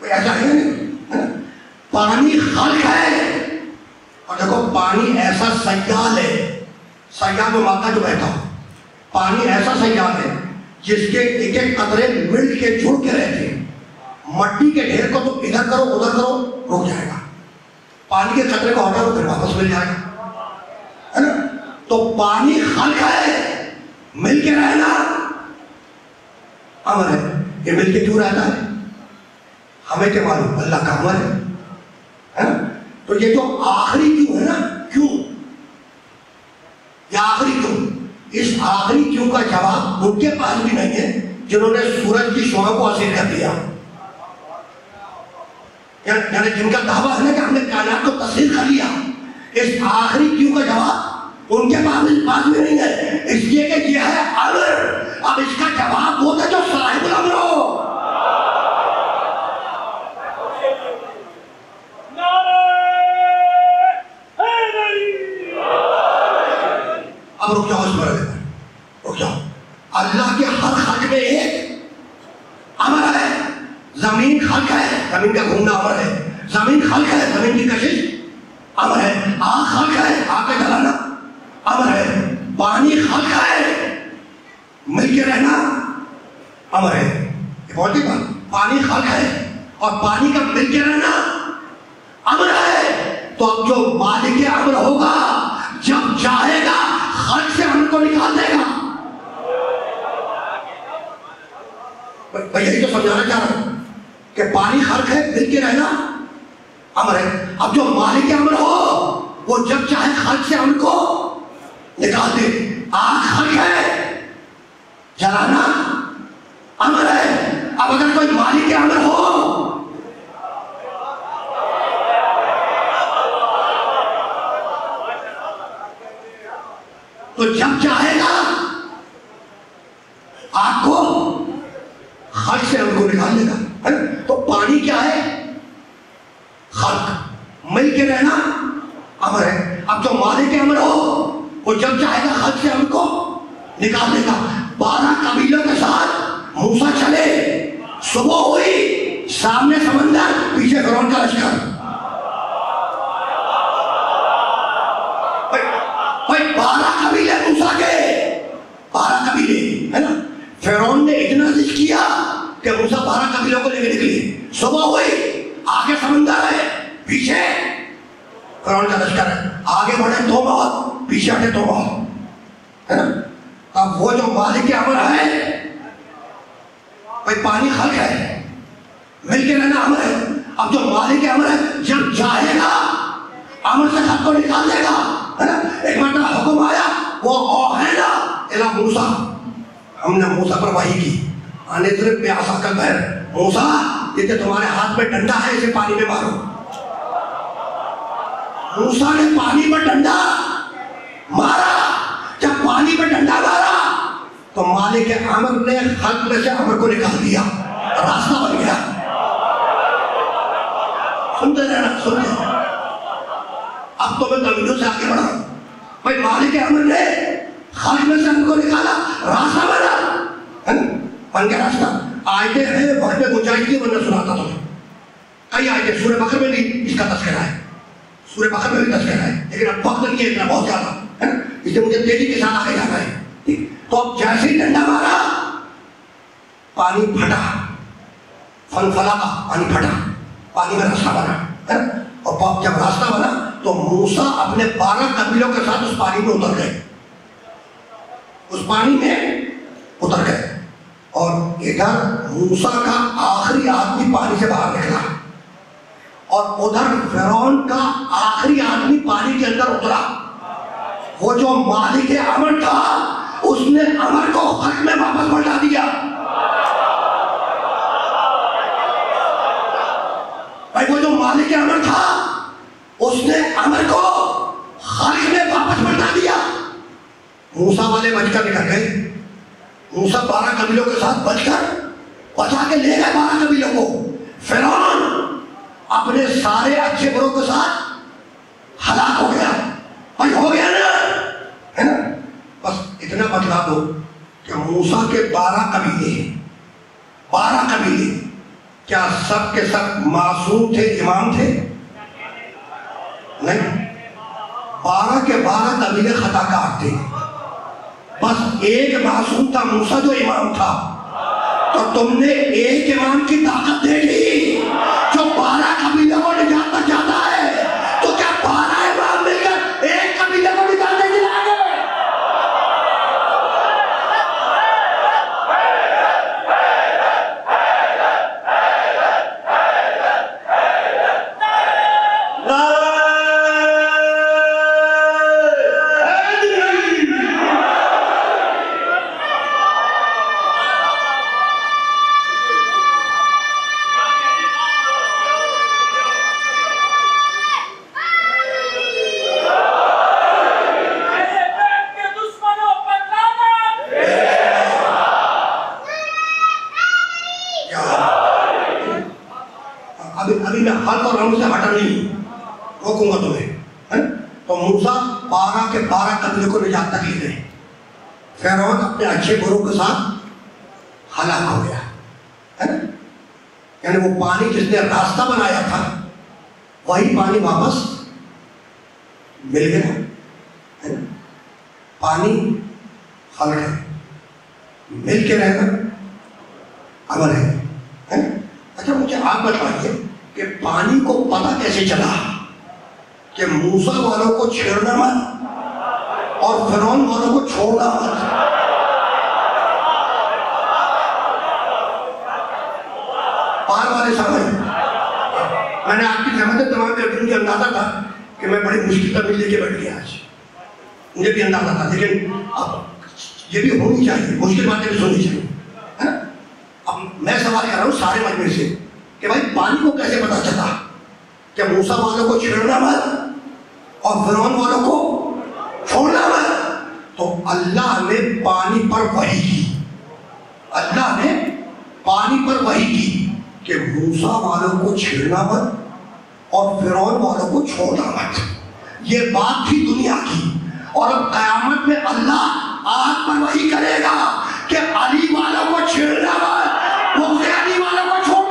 ایسا ہے نہیں. پانی خلق ہے، اور دیکھو پانی ایسا سیال ہے، سیال وہ مادہ جو بہتا ہو، پانی ایسا سیال ہے جس کے ایک ایک قطرے مل کے جڑ کے رہتے ہیں. مٹی کے ڈھیر کو تم ادھر کرو ادھر کرو رک جائے گا، پانی کے قطرے کو ہٹاؤ پھر واپس مل جائے گا، ہے نا؟ تو پانی خلق ہے، مل کے رہنا امر ہے. یہ مل کے کیوں رہتا ہے؟ ہمیں کیا معلوم؟ اللہ کا امر ہے. تو یہ جو آخری کیوں ہے نا، کیوں یہ آخری کیوں، اس آخری کیوں کا جواب ان کے پاس بھی نہیں ہے جنہوں نے سورج کی شعاع کو حاصل کر دیا. یعنی جن کا دعویٰ ہے نا کہ ہم نے کائنات کو تسخیر کر لیا، اس آخری کیوں کا جواب ان کے پاس بھی نہیں ہے، اس لیے کہ یہ ہے امر. اب اس کا جواب وہ تھا جو صاحب الامر ہو. اب رک جاؤ، اس پر رک جاؤ. اللہ کے ہر خلق میں ایک امر ہے. زمین خلق ہے، زمین کا گھومنا امر ہے. زمین خلق ہے، زمین کی کشش امر ہے. آگ خلق ہے، آگ کا جلانا امر ہے. پانی خلق ہے، مل کے رہنا امر ہے. یہ بہت ہی بات، پانی خلق ہے اور پانی کا مل کے رہنا امر ہے. تو اب جو مالک امر ہوگا جب چاہے گا خلق سے امر کو نکال دے گا. میں یہی تو سمجھانا چاہ رہا ہوں کہ پانی خلق ہے، مل کے رہنا امر ہے. اب جو مالک امر ہو وہ جب چاہے خلق سے امر کو نکال دے. آگ خلق ہے، جلانا امر ہے. اب اگر کوئی مالک امر ہو تو جب چاہے گا آگ کو خلق سے امر کو نکال دے گا. تو پانی کیا ہے؟ خلق. مل کے رہنا امر ہے. اب جو مالک امر ہو وہ جب چاہے گا خلق سے امر کو نکال دے گا. 12 قبیلوں کے ساتھ موسیٰ چلے، صبح ہوئی، سامنے سمندر، پیچھے فرعون کا لشکر. 12 قبیلے موسیٰ کے، 12 قبیلے، ہے نا؟ فرعون نے اتنا ذکر کیا کہ موسیٰ 12 قبیلوں کو لے کے نکلی. صبح ہوئی، آگے سمندر ہے، پیچھے فرعون کا لشکر ہے. آگے بڑھے تو موت، پیچھے ہٹے تو موت، ہے نا؟ اب وہ جو مالک امر ہے، بھائی پانی خلق ہے، مل کے رہنا امر ہے. اب جو مالک امر ہے جب چاہے گا امر سے خلق کو نکال دے گا، ہے نا؟ ایک مرتبہ حکم آیا، وہ اوحینا الی موسیٰ، ہم نے موسیٰ پر وحی کی، ان اضرب بعصاک البحر، موسیٰ یہ کہ تمہارے ہاتھ میں ڈنڈا ہے، اسے پانی میں مارو. موسیٰ نے پانی پر ڈنڈا مارا. جب پانی پر ڈنڈا مارا تو مالک امر نے خلق میں سے امر کو نکال دیا، راستہ بن گیا. سنتے رہنا، سنتے رہنا. اب تو میں تمیزوں سے آگے بڑھا ہوں. بھائی مالک امر نے خلق میں سے امر کو نکالا، راستہ بنا، بن گیا راستہ. آیتیں ہیں، وقت میں گنجائش کی ورنہ سناتا تھا. کئی آیتیں سورہ بقرہ میں بھی اس کا تذکرہ ہے، سورہ بقرہ میں بھی تذکرہ ہے، لیکن اب وقت نہیں ہے اتنا بہت زیادہ، ہے نا؟ اس لیے مجھے تیزی کے ساتھ آگے جانا ہے. تو اب جیسے ہی ڈنڈا مارا پانی پھٹا، فن فلا کا پانی پھٹا، پانی میں راستہ بنا. اور جب راستہ بنا تو موسیٰ اپنے 12 قبیلوں کے ساتھ اس پانی میں اتر گئے، اس پانی میں اتر گئے، اور ادھر موسیٰ کا آخری آدمی پانی سے باہر نکلا، اور ادھر فرعون کا آخری آدمی پانی کے اندر اترا۔ وہ جو مالک امر تھا اس نے امر کو خلق میں واپس پلٹا دیا۔ بھائی وہ جو مالک امر تھا اس نے امر کو خلق میں واپس پلٹا دیا۔ موسیٰ والے بچ کر نکل گئے، موسیٰ 12 قبیلوں کے ساتھ بچ کر بچا کے لے گئے 12 قبیلوں کو۔ فرعون اپنے سارے اچھے بروں کے ساتھ ہلاک ہو گیا۔ بھائی ہو گیا نا، ہے نا؟ بس اتنا بتلا دو کہ موسیٰ کے 12 قبیلے کیا سب کے سب معصوم تھے، امام تھے؟ نہیں، 12 کے 12 قبیلے خطا کار تھے، بس ایک معصوم تھا، موسیٰ جو امام تھا۔ تو تم نے ایک امام کی طاقت دیکھی جو 12 قبیلوں کو نجات تک جاتا ہے، تو کیا 12 امام مل کر ایک قبیلے کو نجات تک دلائیں گے؟ ابھی میں حل اور رنگ سے ہٹا نہیں روکوں گا تمہیں۔ تو موسیٰ 12 کے 12 قبیلوں کو نجات تک لے گئے۔ فرعون اپنے اچھے بروں کے ساتھ ہلاک ہو گیا، یعنی وہ پانی جس نے راستہ بنایا تھا وہی پانی واپس مل گیا۔ پانی خلق ہے، مل کے رہنا عمل ہے۔ اچھا مجھے آپ بتائیے کہ پانی کو پتہ کیسے چلا کہ موسیٰ والوں کو چھیڑنا مت اور فرعون والوں کو چھوڑنا مت؟ پار والے سمجھ، میں نے آپ کی سمجھ تمام کے اندازہ تھا کہ میں بڑی مشکل تمیز لے کے بیٹھ گیا آج، مجھے بھی اندازہ تھا، لیکن اب یہ بھی ہونی چاہیے، مشکل باتیں بھی سننی چاہیے۔ اب میں سوال کر رہا ہوں سارے مجمع سے کہ بھائی پانی کو کیسے پتا چلا کہ موسیٰ والوں کو چھیڑنا مت اور فرعون والوں کو چھوڑنا مت؟ تو اللہ نے پانی پر وحی کی، اللہ نے پانی پر وحی کی کہ موسیٰ والوں کو چھیڑنا مت اور فرعون والوں کو چھوڑنا مت۔ یہ بات تھی دنیا کی، اور اب قیامت میں اللہ آگ پر وحی کرے گا کہ علی والوں کو چھیڑنا مت، بغض علی والوں کو چھوڑنا مت۔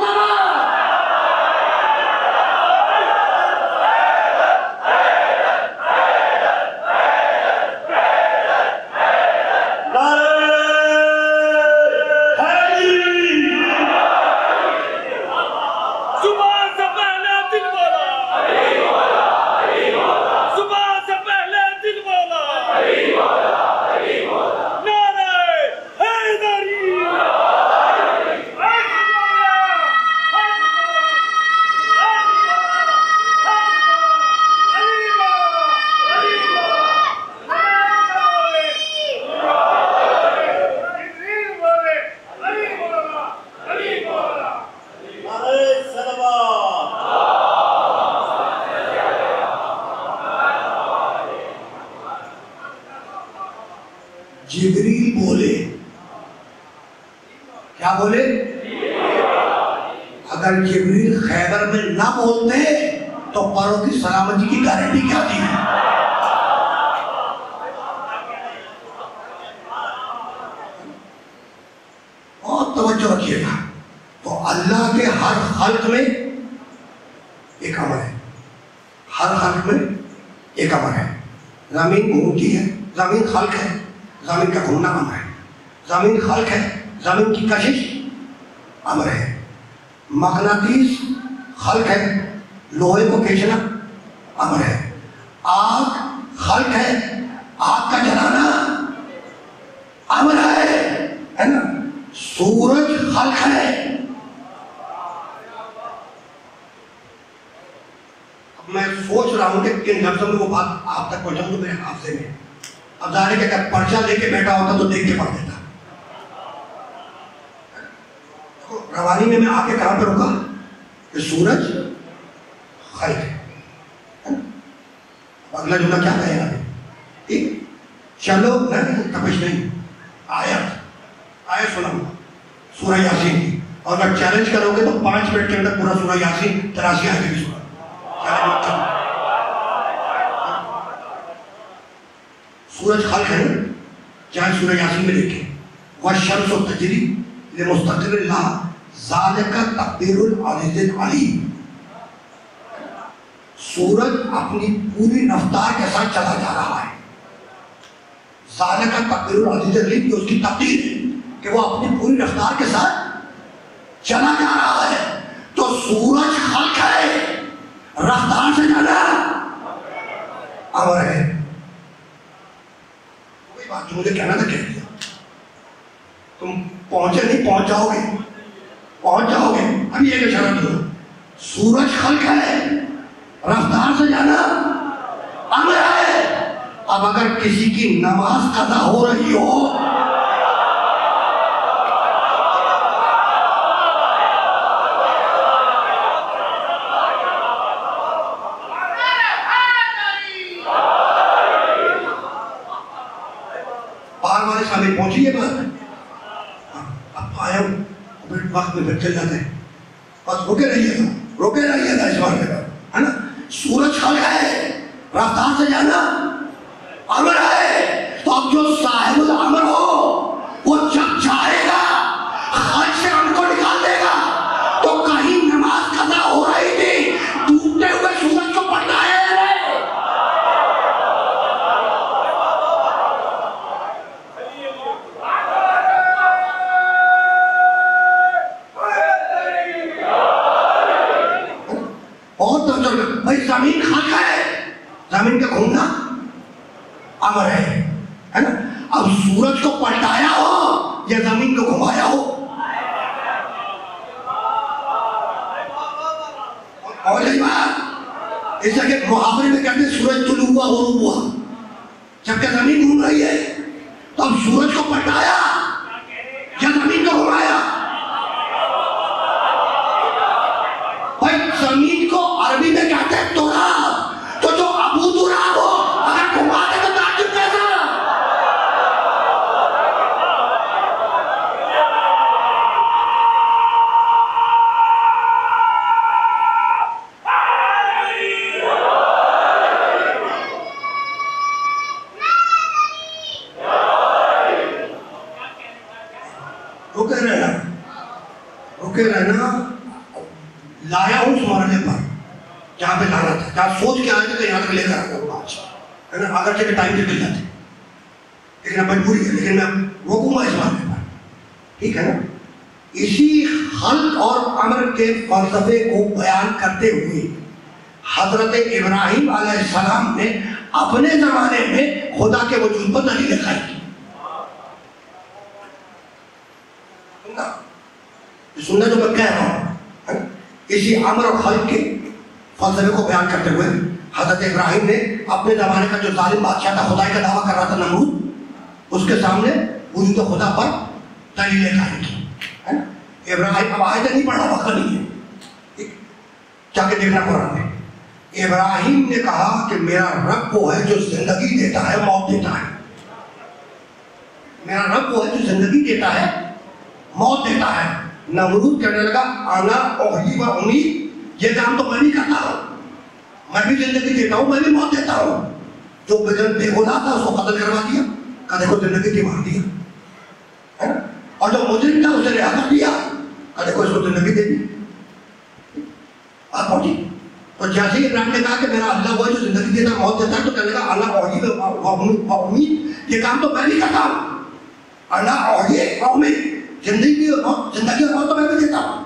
جبریل بولے، کیا بولے؟ اگر جبریل خیبر میں نہ بولتے تو پروں کی سلامتی کی گارنٹی کیا تھی؟ بہت توجہ رکھیے گا۔ تو اللہ کے ہر خلق میں ایک امر ہے، ہر خلق میں ایک امر ہے۔ زمین گھومتی ہے، زمین خلق ہے، زمین کا گھومنا امر ہے۔ زمین خلق ہے، زمین کی کشش امر ہے۔ مغناطیس خلق ہے، لوہے کو کھینچنا امر ہے۔ آگ خلق ہے، آگ کا جلانا امر ہے نا. سورج خلق ہے. اب میں سوچ رہا ہوں کہ کن لفظوں میں وہ بات آپ تک پہنچاؤں تو میرے حافظے میں. اب ظاہر ہے کہ اگر پرچہ لے کے بیٹھا ہوتا تو دیکھ کے پڑھ دیتا. روانی میں آ کے کہاں پہ رکا کہ سورج خلق ہے. اگلا جملہ کیا کہے گا؟ ٹھیک چلو نہیں تپش نہیں. آیت سنا سورہ یاسین کی، اور اگر چیلنج کرو گے تو 5 منٹ کے اندر پورا سورہ یاسین 83 آیتیں بھی سنا. سورج خلق ہے، چاہے سورہ یاسین میں دیکھیں. والشمس تجری لمستقر لہا ذالک تقدیر العزیز العلیم. سورج اپنی پوری رفتار کے ساتھ چلا جا رہا ہے. ذالک تقدیر العزیز العلیم، یہ اس کی تقدیر ہے کہ وہ اپنی پوری رفتار کے ساتھ چلا جا رہا ہے. تو سورج خلق ہے، رفتار سے جانا امر ہے. کوئی بات جو مجھے کہنا تھا کہہ دیا. تم پہنچے نہیں، پہنچ جاؤ گے، پہنچ جاؤ گے. ابھی ایک اشارہ دو. سورج خلق ہے، رفتار سے جانا امر ہے. اب اگر کسی کی نماز قضا ہو رہی ہو باہر والے سامنے پہنچی ہے بات. اب تو آیا ہوں وقت میں پھر چل جاتے ہیں. بس رکے رہیے گا اس بارے میں، ہے نا. سورج خلق ہے، رفتار سے جانا امر ہے. تو اب جو صاحب الامر ہو وہ جب چاہے گا خلق سے امر کو نکال دے گا. تو کہیں نماز قضا ہو رہی تھی، ڈوبتے ہوئے سورج کو پڑھنا ہے. بھائی زمین خلق ہے، زمین کا گھومنا امر ہے نا. اب سورج کو پلٹایا ہو یا زمین کو گھمایا ہو، اور یہی بات اس جگہ محاورے میں کہتے ہیں سورج طلوع ہوا غروب ہوا. جبکہ زمین گھوم رہی ہے تو اب سورج کو پلٹایا یا زمین کو گھمایا. بھائی زمین کو عربی میں کہتے ہیں تراب. تو جو ابو تراب ہو اگر گھما دے تو تعجب کیسا؟ رکے رہنا لایا ہوں اس مرحلے پر جہاں پہ لانا تھا، جہاں سوچ کے آئے تھے تو یہاں تک لے کر آتا ہوں آج، ہے نا. اگرچہ کہ ٹائم نکل جاتے لیکن اب مجبوری ہے، لیکن میں روکوں گا اس مرحلے پر. ٹھیک ہے نا. اسی خلق اور امر کے فلسفے کو بیان کرتے ہوئے حضرت ابراہیم علیہ السلام نے اپنے زمانے میں خدا کے وجود پر دلیل قائم کی. سننا جو میں کہہ رہا ہوں، اسی امر اور خلق کے فلسفے کو بیان کرتے ہوئے حضرت ابراہیم نے اپنے زمانے کا جو ظالم بادشاہ تھا، خدائی کا دعویٰ کر رہا تھا نمرود، اس کے سامنے وجود خدا پر دلیل قائم کی. ابراہیم اب آیتیں نہیں پڑھا، وقت نہیں ہے، جا کے دیکھنا قرآن میں. ابراہیم نے کہا کہ میرا رب وہ ہے جو زندگی دیتا ہے، موت دیتا ہے. میرا رب وہ ہے جو زندگی دیتا ہے، موت دیتا ہے. نمرود کہنے لگا انا احیی و امیت، یہ کام تو میں بھی کرتا ہوں، میں بھی زندگی دیتا ہوں، میں بھی موت دیتا ہوں. جو بے گناہ تھا اس کو قتل کروا دیا، کہا دیکھو زندگی کی مار دیا، ہے نا. اور جو مجرم تھا اسے رہا کر دیا، کہا دیکھو اس کو زندگی دے دی. آپ پہنچی. تو جیسے ہی ابراہیم نے کہا کہ میرا اللہ وہ ہے جو زندگی دیتا ہے، موت دیتا ہے، تو کہنے لگا انا احیی و امیت، یہ کام تو میں بھی کرتا ہوں. انا احیی و امیت، زندگی اور موت تو میں بھی دیتا ہوں.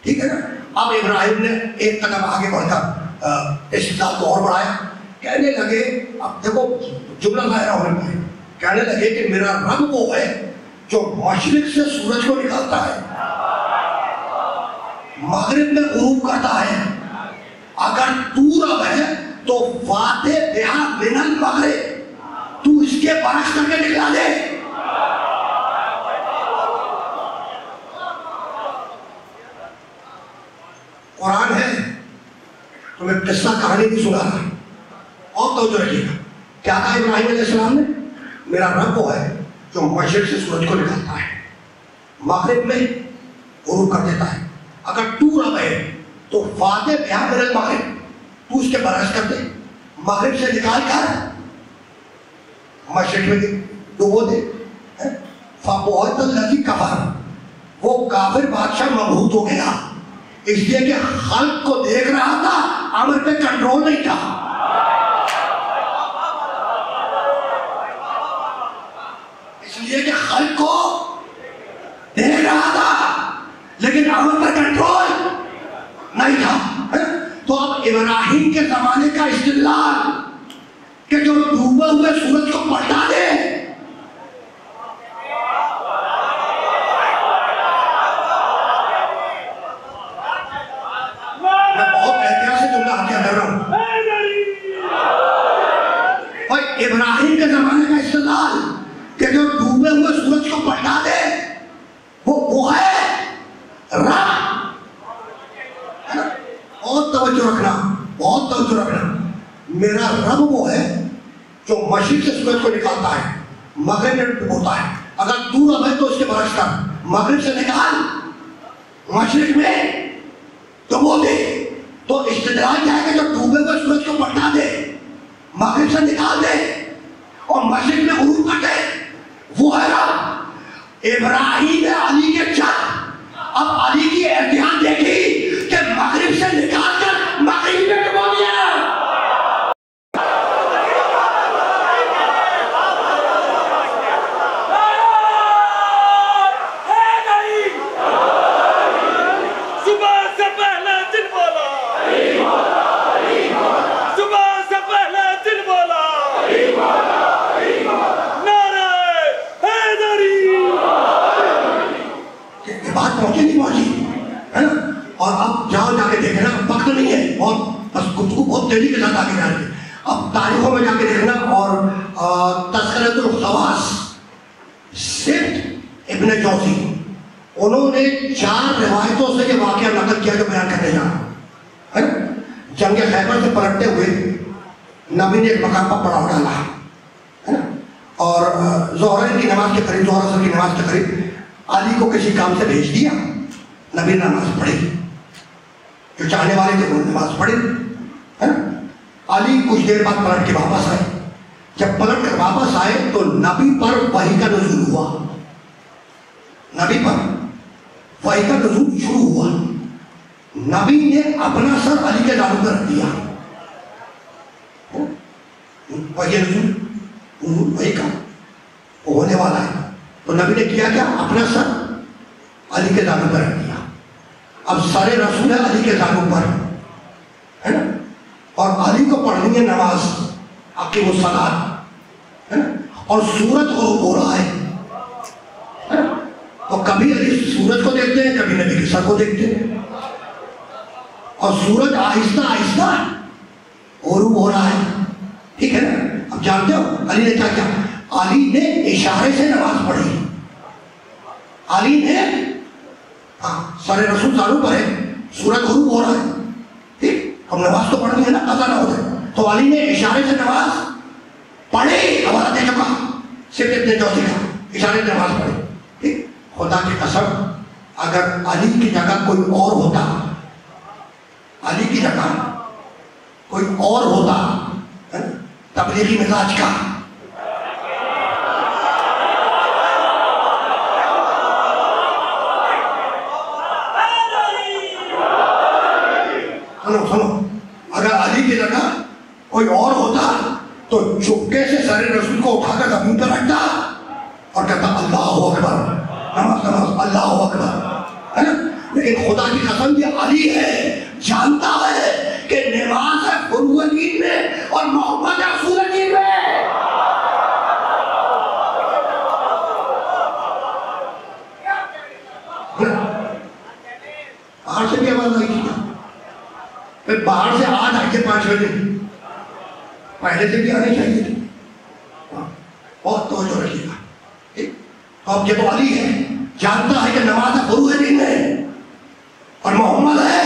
ٹھیک ہے نا. اب ابراہیم نے ایک قدم آگے بڑھ کر استدلال کو اور بڑھایا کہنے لگے، اب دیکھو جملہ ظاہرہ ہونے پہ، کہنے لگے کہ میرا رب وہ ہے جو مشرق سے سورج کو نکالتا ہے، مغرب میں غروب کرتا ہے، اگر تو رب ہے تو فاتح بہا من المغرب، تو اس کے برعکس کر کے نکلا دے۔ قرآن ہے، تمہیں قصہ کہانی بھی سنا رہا، اور توجہ رکھیے گا۔ کیا کہا ابراہیم علیہ السلام نے؟ میرا رب وہ ہے جو مشرق سے سورج کو نکالتا ہے، مغرب میں غروب کر دیتا ہے، اگر تو رب ہے تو فاتح بہا من المغرب، تو اس کے برعکس کر دے، مغرب سے نکال کر مشرق میں ڈبو دے۔ فَبُعِثَ الَّذِي كَفَرَ، وہ کافر بادشاہ مبہوت ہو گیا، اس لیے کہ خلق کو دیکھ رہا تھا، امر پہ کنٹرول نہیں تھا۔ اس لیے کہ خلق کو دیکھ رہا تھا لیکن امر پر کنٹرول نہیں تھا۔ تو اب ابراہیم کے زمانے کا استدلال کہ جو ڈوبے ہوئے سورج کو پلٹا دے، ابراہیم کے زمانے کا استدلال کہ جو ڈوبے ہوئے سورج کو پلٹا دے وہ ہے رب۔ بہت توجہ رکھنا، بہت توجہ رکھنا، میرا رب وہ ہے جو مشرق سے سورج کو نکالتا ہے، مغرب میں ڈبوتا ہے، اگر تو رب ہے تو اس کے برعکس کر، مغرب سے نکال، مشرق میں ڈبو دے۔ تو استدلال کیا ہے کہ جو ڈوبے ہوئے سورج کو پلٹا دے، مغرب سے نکال دے اور مشرق میں غروب کر دے، وہ ہے رب۔ ابراہیم علی کے چند، اب علی کی احتیاط دیکھی کہ مغرب سے نکال کر مغرب میں ڈبو دیا۔ پہنچی نہیں پہنچی ہے نا؟ اور اب جاؤ جا کے دیکھنا، وقت نہیں ہے، اور بس گفتگو بہت تیزی کے ساتھ آگے جا رہی ہے۔ اب تاریخوں میں جا کے دیکھنا، اور تذکرۃ الخواص سبت ابن جوزی، انہوں نے 4 روایتوں سے یہ واقعہ نقل کیا جو بیان کرنے جا رہا ہے نا۔ جنگ خیبر سے پلٹتے ہوئے نبی نے ایک مقام پر پڑاؤ ڈالا ہے نا، اور ظہر کی نماز کے قریب، ظہر اثر کی نماز کے قریب علی کو کسی کام سے بھیج دیا، نبی نے نماز پڑھی، جو چاہنے والے تھے انہوں نے نماز پڑھی ہے نا۔ علی کچھ دیر بعد پلٹ کے واپس آئے، جب پلٹ کر واپس آئے تو نبی پر وحی کا نزول ہوا، نبی پر وحی کا نزول شروع ہوا، نبی نے اپنا سر علی کے دانوں پر رکھ دیا، وحی نزول وحی کا ہونے والا ہے، تو نبی نے کیا کیا؟ اپنا سر علی کے دانوں پر رکھ دیا۔ اب سر رسول ہے علی کے دانوں پر ہے نا، اور علی کو پڑھنی ہے نماز، اقیم الصلاۃ ہے نا، اور سورج غروب ہو رہا ہے، اور کبھی علی سورج کو دیکھتے ہیں، کبھی نبی کے سر کو دیکھتے ہیں، اور سورج آہستہ آہستہ غروب ہو رہا ہے، ٹھیک ہے نا۔ اب جانتے ہو علی نے کیا کیا؟ علی نے اشارے سے نماز پڑھی، علی نے سر رسول دانوں پر ہے، سورج غروب ہو رہا ہے، ٹھیک، ہم نماز تو پڑھنی ہے نا، قضا نہ ہو جائے، تو علی نے اشارے سے نماز پڑھی، ہمارا دے چکا صرف اتنے جوزی کا اشارے سے نماز پڑھی، ٹھیک۔ خدا کی قسم اگر علی کی جگہ کوئی اور ہوتا، علی کی جگہ کوئی اور ہوتا تبلیغی مزاج کا، سنو، اگر علی کی جگہ کوئی اور ہوتا تو چپکے سے سر رسول کو اٹھا کر زمین پر رکھتا اور کہتا اللہ اکبر، نماز نماز اللہ اکبر ہے نا۔ لیکن خدا کی قسم یہ علی ہے، جانتا ہے کہ نماز ہے فروغ دین میں اور محمد ہے اصول دین میں. باہر سے بھی آواز آئی تھی کیا؟ پھر باہر سے آج آئیے 5 بجے پہلے سے بھی آنے چاہیے تھے. بہت توجہ رکھیے گا. تو اب یہ تو علی ہے جانتا ہے کہ نماز ہے فروغ دین میں اور محمد ہے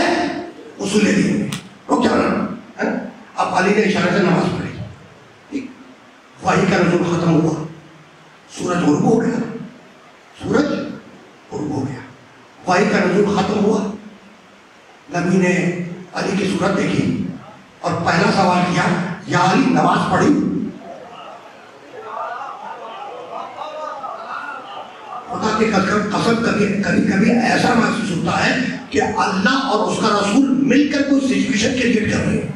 اصول دین میں. رک جانا. اب علی نے اشارے سے نماز پڑھی. وحی کا نزول ختم ہوا. سورج غروب ہو گیا. سورج غروب ہو گیا. وحی کا نزول ختم ہوا. نبی نے علی کی صورت دیکھی اور پہلا سوال کیا یا علی نماز پڑھی؟ خدا کی قسم کبھی ایسا محسوس ہوتا ہے کہ اللہ اور اس کا رسول مل کر کوئی سچویشن کریٹ کر رہے ہیں.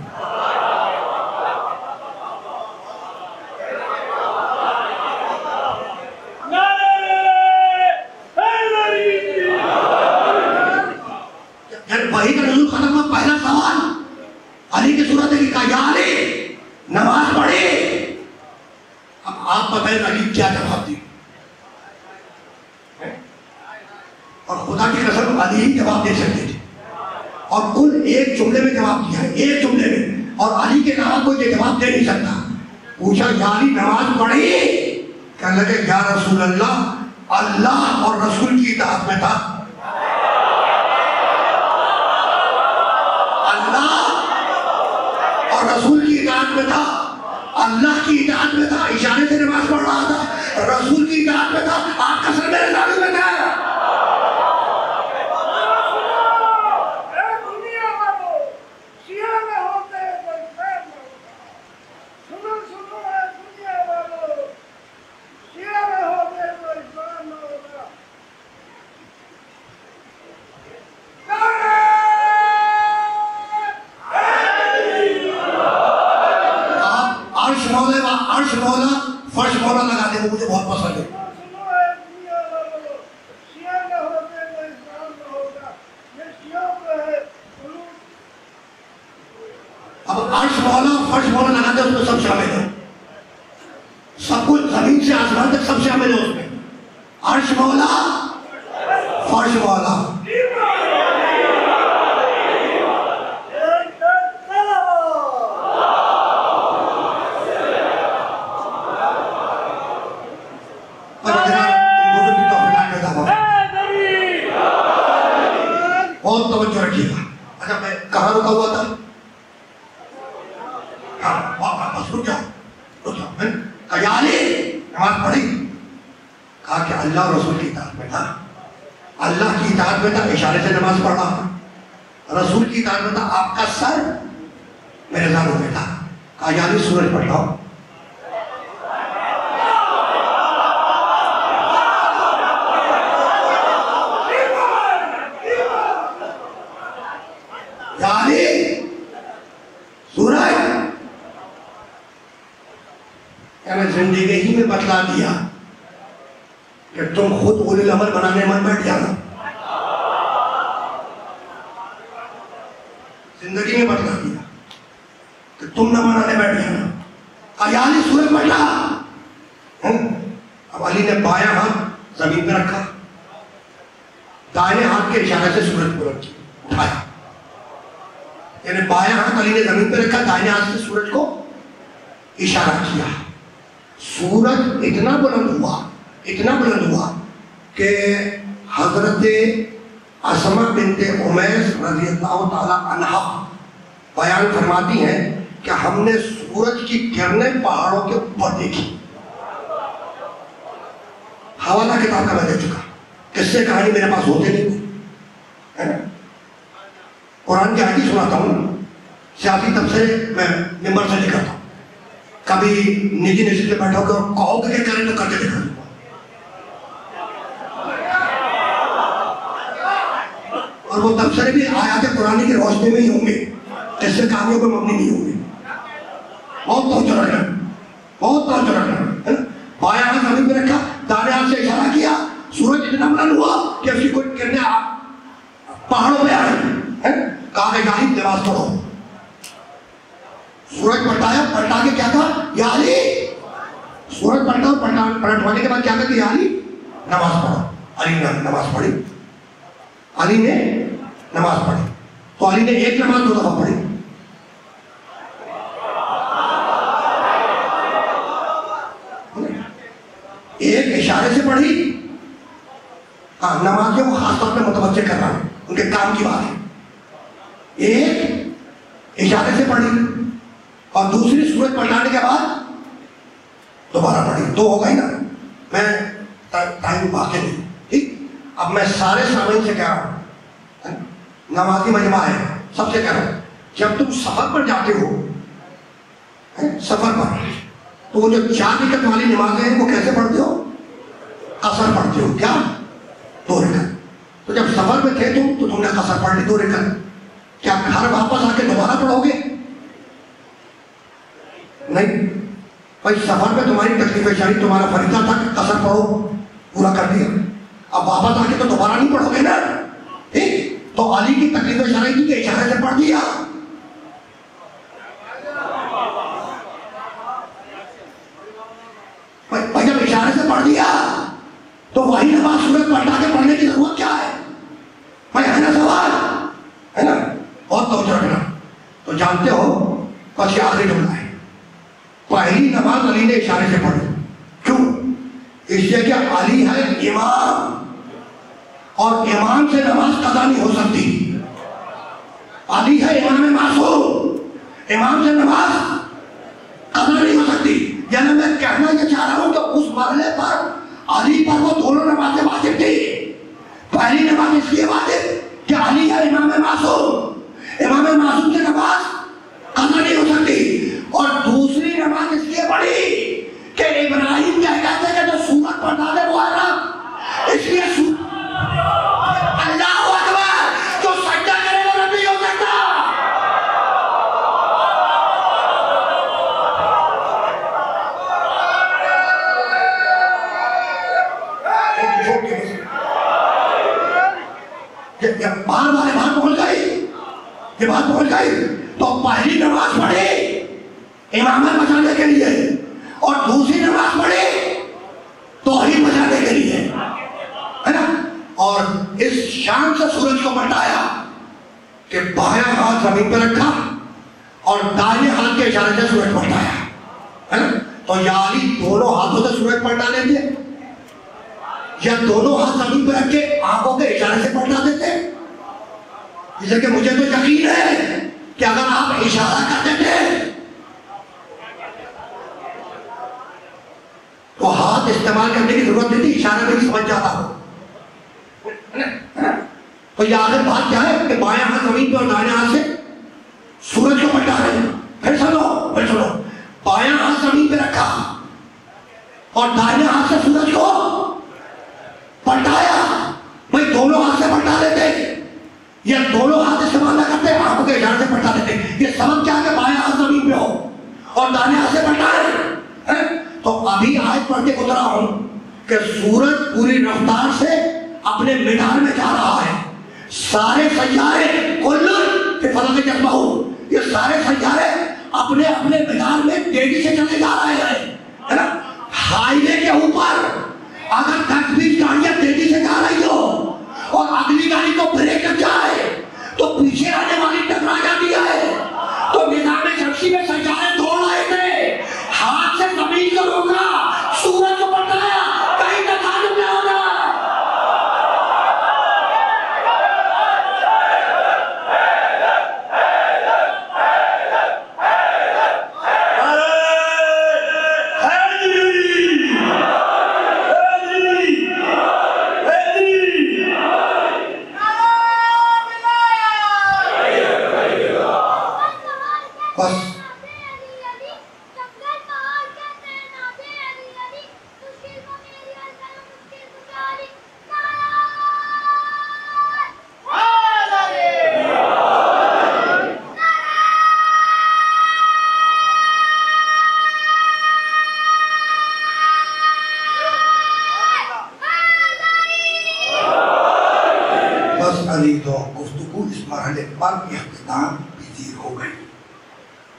وحی کا نزول ختم ہوا. پہلا سوال علی کی صورت دیکھی کہا یا علی نماز پڑھی. اب آپ بتائیں علی کیا جواب دی؟ اور خدا کی قسم علی ہی جواب دے سکتے تھے اور کل ایک جملے میں جواب دیا. ایک جملے میں. اور علی کے علاوہ کوئی یہ جواب دے نہیں سکتا. پوچھا یا علی نماز پڑھی؟ کہنے لگے یا رسول اللہ اللہ اور رسول کی اطاعت میں تھا. رسول کی اطاعت میں تھا. اللہ کی اطاعت میں تھا. اشارے سے نماز پڑھ رہا تھا. رسول کی اطاعت میں تھا. آپ کا سر میرے داڑھی میں تھا. فرش مولا لگا دے وہ مجھے بہت پسند ہے. اب عرش مولا فرش مولا لگا دے اس میں سب شامل ہے. سب کچھ زمین سے آسمان تک سب شامل ہے اس میں. عرش مولا فرش مولا. بہت توجہ رکھیے گا. اچھا میں کہاں رکا ہوا تھا؟ بس رک جاؤ. یا علی نماز پڑھی؟ کہا کہ اللہ اور رسول کی اطاعت میں تھا. اللہ کی اطاعت میں تھا. اشارے سے نماز پڑھ رہا تھا. رسول کی اطاعت میں تھا. آپ کا سر میرے دانوں میں تھا. کہا یا علی سورج پڑھ رہا ہوں. زندگی ہی میں بتلا دیا کہ تم خود اولی الامر بنانے من بیٹھ جانا. زندگی میں بتلا دیا کہ تم نہ بنانے بیٹھ جانا. یا علی سورج پڑھ رہا. اب علی نے بایاں ہاتھ زمین پہ رکھا. دائیں ہاتھ کے اشارے سے سورج کو اٹھایا. یعنی بایاں ہاتھ علی نے زمین پہ رکھا. دائیں ہاتھ سے سورج کو اشارہ کیا. سورج اتنا بلند ہوا کہ حضرت اسما بنت امیس رضی اللہ تعالی عنہا بیان فرماتی ہیں کہ ہم نے سورج کی کرنیں پہاڑوں کے اوپر دیکھی. حوالہ کتاب کا میں دے چکا. قصے کہانی میرے پاس ہوتے نہیں. قرآن کی آیت سناتا ہوں. سیاسی تبصرے میں ممبر سے نہیں کرتا ہوں. کبھی نجی نشست پہ بیٹھا ہوگا اور کہو کہ کریں تو کر کے دکھا دوں. اور وہ تبصرے بھی آیات قرآن کی روشنی میں ہی ہوں گے. قصے کہانیوں پہ مبنی نہیں ہوں گے. بہت توجہ رکھنا. بایاں ہاتھ زمین پہ رکھا. دائیں ہاتھ سے اشارہ کیا. سورج اتنا بلند ہوا کہ اس کی کوئی کرنیں پہاڑوں پہ آئی. کہا کہ غالب نماز پڑھو. سورج پلٹایا، پلٹا کے کیا کہا؟ یا علی. سورج پلٹا اور پلٹوانے کے بعد کیا کہا؟ یا علی نماز پڑھو. علی نے نماز پڑھی. علی نے نماز پڑھی. تو علی نے ایک نماز 2 دفعہ پڑھی. ایک اشارے سے پڑھی. ہاں نمازیوں کو خاص طور پہ متوجہ کر رہا ہوں، ان کے کام کی بات ہے. ایک اشارے سے پڑھی اور دوسری سورج پلٹانے کے بعد دوبارہ پڑھی. 2 ہو گئی نا. میں ٹائم واقع نہیں. ٹھیک. اب میں سارے سامعین سے کہہ رہا ہوں، نمازی مجمع ہے، سب سے کہہ رہا ہوں، جب تم سفر پر جاتے ہو، سفر پر، تو وہ جو 4 رکعت والی نمازیں ہیں وہ کیسے پڑھتے ہو؟ قصر پڑھتے ہو. کیا؟ 2 رکعت. تو جب سفر میں تھے تو تم نے قصر پڑھ لی 2 رکعت. کیا گھر واپس آ کے دوبارہ پڑھو گے؟ نہیں بھائی، سفر میں تمہاری تکلیف شاری تمہارا فریضہ تھا کہ قصر پڑھو، پورا کر دیا. اب واپس آ کے تو دوبارہ نہیں پڑھو گے نا. ٹھیک. تو علی کی تکلیف شرعی تھی کہ اشارے سے پڑھ دیا. بھائی جب اشارے سے پڑھ دیا تو وہی نماز سورج پلٹا کے پڑھنے کی ضرورت کیا ہے؟ بھائی ہے نا سوال؟ ہے نا؟ بہت توجہ رکھنا. تو جانتے ہو بس یہ آخری جملہ ہے. پہلی نماز علی نے اشارے سے پڑھی. کیوں؟ اس لیے کہ علی ہے امام، اور امام سے نماز قضا نہیں ہو سکتی. علی ہے امام معصوم، امام سے نماز قضا نہیں ہو سکتی. یعنی میں کہنا یہ چاہ رہا ہوں کہ اس مرحلے پر علی پر وہ دونوں نمازیں واجب تھی. پہلی نماز اس لیے واجب کہ علی ہے امام معصوم، امام معصوم سے نماز قضا نہیں ہو سکتی. اور دوسری نماز اس لیے پڑھی کہ ابراہیم کہتے ہیں کہ جو سورت پڑھا دے وہ ہے رب. اس لیے اللہ اکبر، جو سجدہ کرے وہ رب نہیں ہو سکتا. بار بار بات پہنچ گئی، یہ بات پہنچ گئی. تو پہلی نماز پڑھی امامت بچانے کے لیے اور دوسری نماز پڑھی توحید بچانے کے لیے، ہے نا. اور اس شان سے سورج کو پلٹایا کہ بایاں ہاتھ زمین پہ رکھا اور دائیں ہاتھ کے اشارے سے سورج پلٹایا، ہے نا. تو یا علی دونوں ہاتھوں سے سورج پلٹا لیتے یا دونوں ہاتھ زمین پہ رکھ کے آنکھوں کے اشارے سے پلٹا دیتے؟ جیسے کہ مجھے تو یقین ہے کہ اگر آپ اشارہ کرتے تھے تو ہاتھ استعمال کرنے کی ضرورت نہیں تھی، اشارہ میں بھی سمجھ جاتا ہوں. تو یہ آخر بات کیا ہے کہ بائیں ہاتھ زمین پہ اور دائیں ہاتھ سے سورج کو پلٹا رہے ہیں. پھر سنو، بائیں ہاتھ زمین پہ رکھا اور دائیں ہاتھ سے سورج کو پلٹایا. بھائی دونوں ہاتھ سے پلٹا دیتے یا دونوں ہاتھ استعمال نہ کرتے، آنکھوں کے اشارے سے پلٹا دیتے. یہ سبب کیا ہے کہ بائیں ہاتھ زمین پہ ہو اور دائیں ہاتھ سے پلٹا رہے. تو ابھی آیت پڑھ کے گزرا ہوں کہ سورج پوری رفتار سے اپنے مدار میں جا رہا ہے. سارے سیارے کل فی فلک یسبحون، یہ سارے سیارے اپنے اپنے مدار میں تیزی سے چلے جا رہے ہیں، ہے نا. ہائی وے کے اوپر اگر 10-20 گاڑیاں تیزی سے جا رہی ہو اور اگلی گاڑی کو بریک لگ جائے تو پیچھے آنے والی ٹکرا جاتی ہے. تو نظام شمسی میں سیارے دوڑ رہے تھے، ہاتھ سے زمین کو روکا، سورج کو پلٹایا، کہیں تکالف نہ ہوگا.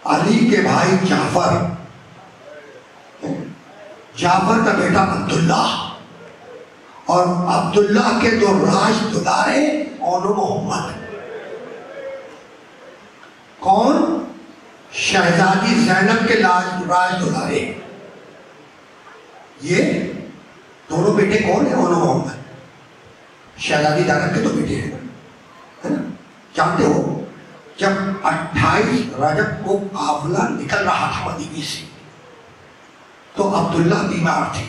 علی علی کے بھائی جعفر، جعفر کا بیٹا عبداللہ، اور عبداللہ کے دو راج دلارے اون و محمد. کون؟ شہزادی زینب کے راج دلارے. یہ دونوں بیٹے کون ہیں؟ اون و محمد. شہزادی زینب کے دو بیٹے ہیں، ہے نا. جانتے ہو جب 28 رجب کو قافلہ نکل رہا تھا مدینے سے تو عبداللہ بیمار تھے،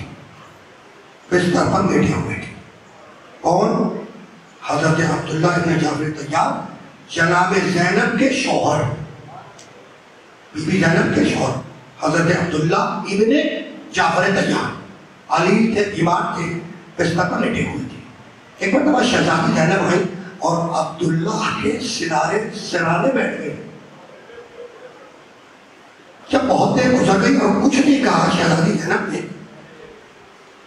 بستر پر بیٹھے ہوئے تھے. کون؟ حضرت عبداللہ ابن جعفر طیار، جناب زینب کے شوہر، بی بی زینب کے شوہر حضرت عبداللہ ابن جعفر طیار. علی تھے، بیمار تھے، بستر پر لیٹے ہوئے تھے. ایک مرتبہ شہزادی زینب آئی اور عبداللہ کے سرانے بیٹھ گئے. جب بہت دیر گزر گئی اور کچھ نہیں کہا شہزادی زینب نے،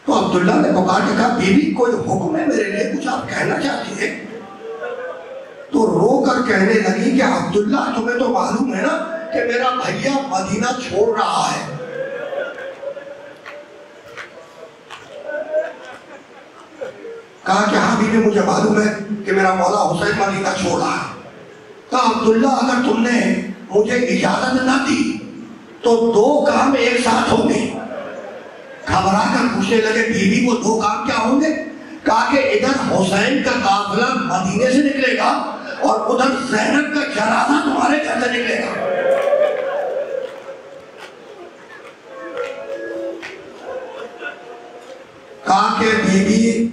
تو عبداللہ نے پکار کے کہا بیوی کوئی حکم ہے میرے لیے، کچھ آپ کہنا چاہتی ہیں؟ تو رو کر کہنے لگی کہ عبداللہ تمہیں تو معلوم ہے نا کہ میرا بھیا مدینہ چھوڑ رہا ہے. کہا کہ ہاں بیوی مجھے معلوم ہے کہ میرا مولا حسین مدینہ چھوڑ رہا ہے. کہا عبداللہ اگر تم نے مجھے اجازت نہ دی تو دو کام ایک ساتھ ہوں گے. گھبرا کر پوچھنے لگے بیوی وہ دو کام کیا ہوں گے؟ کہا کہ ادھر حسین کا قافلہ مدینے سے نکلے گا اور ادھر زینب کا جنازہ تمہارے گھر سے نکلے گا. کہا کہ بیوی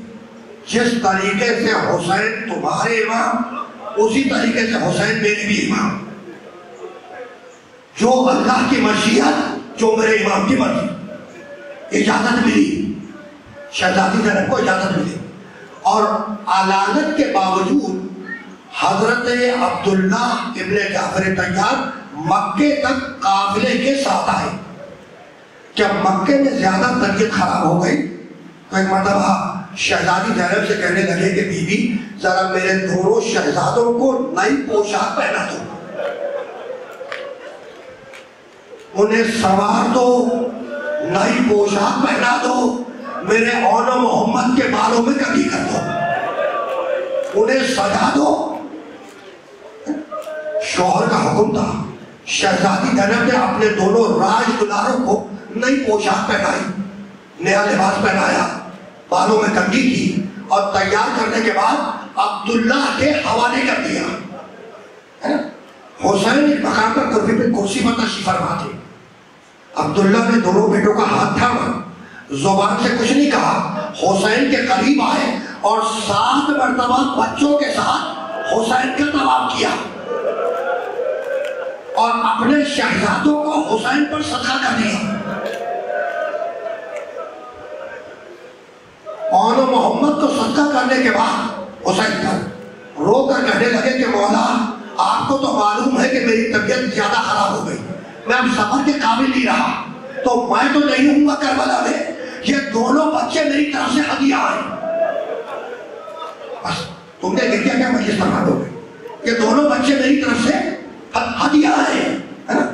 جس طریقے سے حسین تمہارے امام اسی طریقے سے حسین میری بھی امام، جو اللہ کی مشیت جو میرے امام کی مرضی. اجازت ملی، شہزادی زینب کو اجازت ملی، اور علانت کے باوجود حضرت عبداللہ ابن جعفر طیار مکے تک قافلے کے ساتھ آئے. جب مکے میں زیادہ طبیعت خراب ہو گئی تو ایک مرتبہ شہزادی زینب سے کہنے لگے کہ بیوی ذرا میرے دونوں شہزادوں کو نئی پوشاک پہنا دو، انہیں سوار دو، نئی پوشاک پہنا دو، میرے اون و محمد کے بالوں میں کنگھی کر دو، انہیں سجا دو. شوہر کا حکم تھا. شہزادی زینب نے اپنے دونوں راج دلاروں کو نئی پوشاک پہنائی، نیا لباس پہنایا، بالوں میں کنگھی کی، اور تیار کرنے کے بعد عبداللہ کے حوالے کر دیا. حسین ایک مقام پر کرسی پر تشریف فرما تھے. عبداللہ نے دونوں بیٹوں کا ہاتھ تھاما، زبان سے کچھ نہیں کہا، حسین کے قریب آئے اور 7 مرتبہ بچوں کے ساتھ حسین کا طواف کیا اور اپنے شہزادوں کو حسین پر صدقہ کر دیا. اون و محمد کو صدقہ کرنے کے بعد حسین پر رو کر کہنے لگے کہ مولا آپ کو تو معلوم ہے کہ میری طبیعت زیادہ خراب ہو گئی، میں اب سفر کے قابل نہیں رہا، تو میں تو نہیں ہوں گا کربلا میں، یہ دونوں بچے میری طرف سے ہدیہ آئے. بس تم نے دیکھا کیا مجلس فرما دو گے، یہ دونوں بچے میری طرف سے ہدیہ آئے، ہے نا.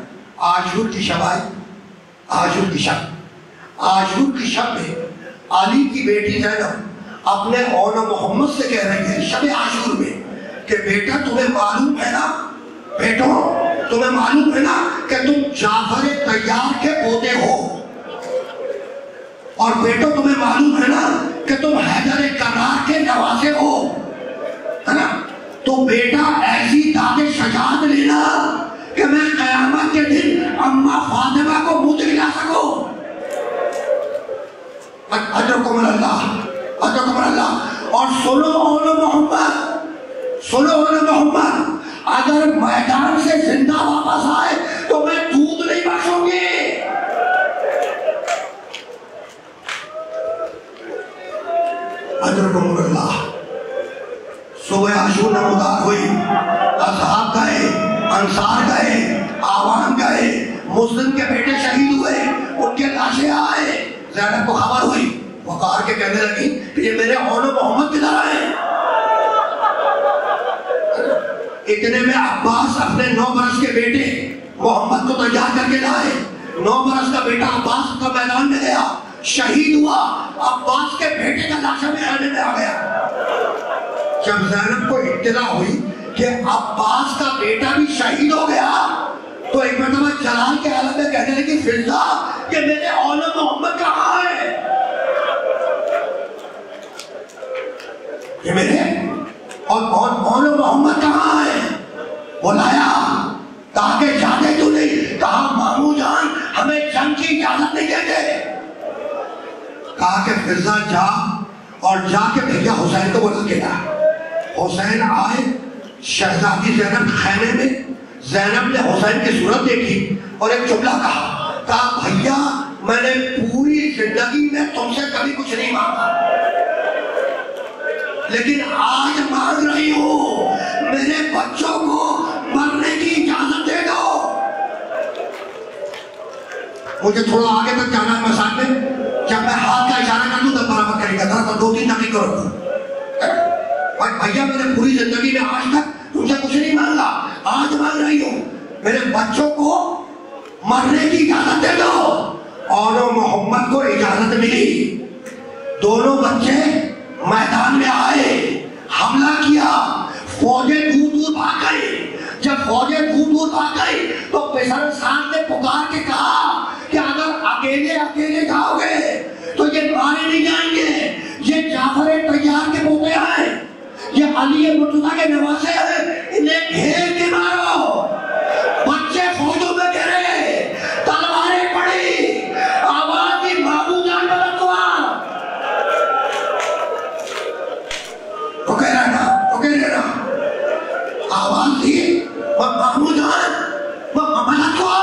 عاشور کی شب آئی، عاشور کی شب میں علی کی بیٹی زینب اپنے اون و محمد سے کہہ رہی ہے شب عاشور میں کہ بیٹا تمہیں معلوم ہے نا، بیٹو تمہیں معلوم ہے نا کہ تم جعفر طیار کے پوتے ہو، اور بیٹو تمہیں معلوم ہے نا کہ تم حیدر کرار کے نواسے ہو، ہے نا. تو بیٹا ایسی داد شجاعت لینا کہ میں قیامت کے دن اماں فاطمہ کو منہ دکھلا سکوں. اجرکم اللہ. اور سنو اون محمد، اگر میدان سے زندہ واپس آئے تو میں دودھ نہیں بخشوں گی. اجرکم اللہ. صبح عاشور نمودار ہوئی، اصحاب گئے، انصار گئے، عوام گئے، مسلم کے بیٹے شہید ہوئے، ان کے لاشیں آئے. زینب کو خبر ہوئی، وقار کے کہنے لگی کہ یہ میرے اون و محمد کدھر آئے. اتنے میں عباس اپنے 9 برس کے بیٹے محمد کو تیار کر کے لائے. 9 برس کا بیٹا عباس کا میدان میں گیا, شہید ہوا. عباس کے بیٹے کا لاشا بھی خانے میں آ گیا. جب زینب کو اطلاع ہوئی کہ عباس کا بیٹا بھی شہید ہو گیا تو ایک مرتبہ جلال کے عالم میں کہنے لگی فضا کہ میرے اولاد محمد کہاں ہے؟ کہ میرے اولاد محمد کہاں ہے؟ بلایا, کہا کہ جاتے تو نہیں, کہا مامو جان ہمیں جنگ کی اجازت نہیں دیتے. کہا کہ فضا جا اور جا کے بھیا حسین کو بلا کے لا. حسین آئے, شہزادی زینب خیمے میں. زینب نے حسین کی صورت دیکھی اور ایک جملہ کہا بھیا میں نے پوری زندگی میں تم سے کبھی کچھ نہیں مانگا, لیکن آج مانگ رہی ہوں, میرے بچوں کو مرنے کی اجازت دے دو. مجھے تھوڑا آگے تک جانا ہے مسائل میں. جب میں ہاتھ کا اشارہ کر دوں تو برابر کرے گا, ذرا 2-3 دقیقے کرو. بھیا میں نے پوری زندگی میں آج تک تم سے کچھ نہیں مانگا, آج مانگ رہی ہوں, میرے بچوں کو مرنے کی اجازت دے دو. اور محمد کو اجازت ملی. دونوں بچے میدان میں آئے, حملہ کیا, فوجیں دور دور بھاگ گئی. جب فوجیں دور دور بھاگ گئی تو پیسر صاحب نے پکار کے کہا کہ اگر اکیلے جاؤ گے تو یہ مارے نہیں جائیں گے. یہ جعفر طیار کے پوتے ہیں, یہ علی مرتضیٰ کے نواسے ہیں, انہیں گھیر کے مارو. بچے فوجوں میں گھرے, تلواریں پڑی, آواز دی بابو جان بلند ہوا. رکے رہنا, آواز دی بابو جان بلند ہوا.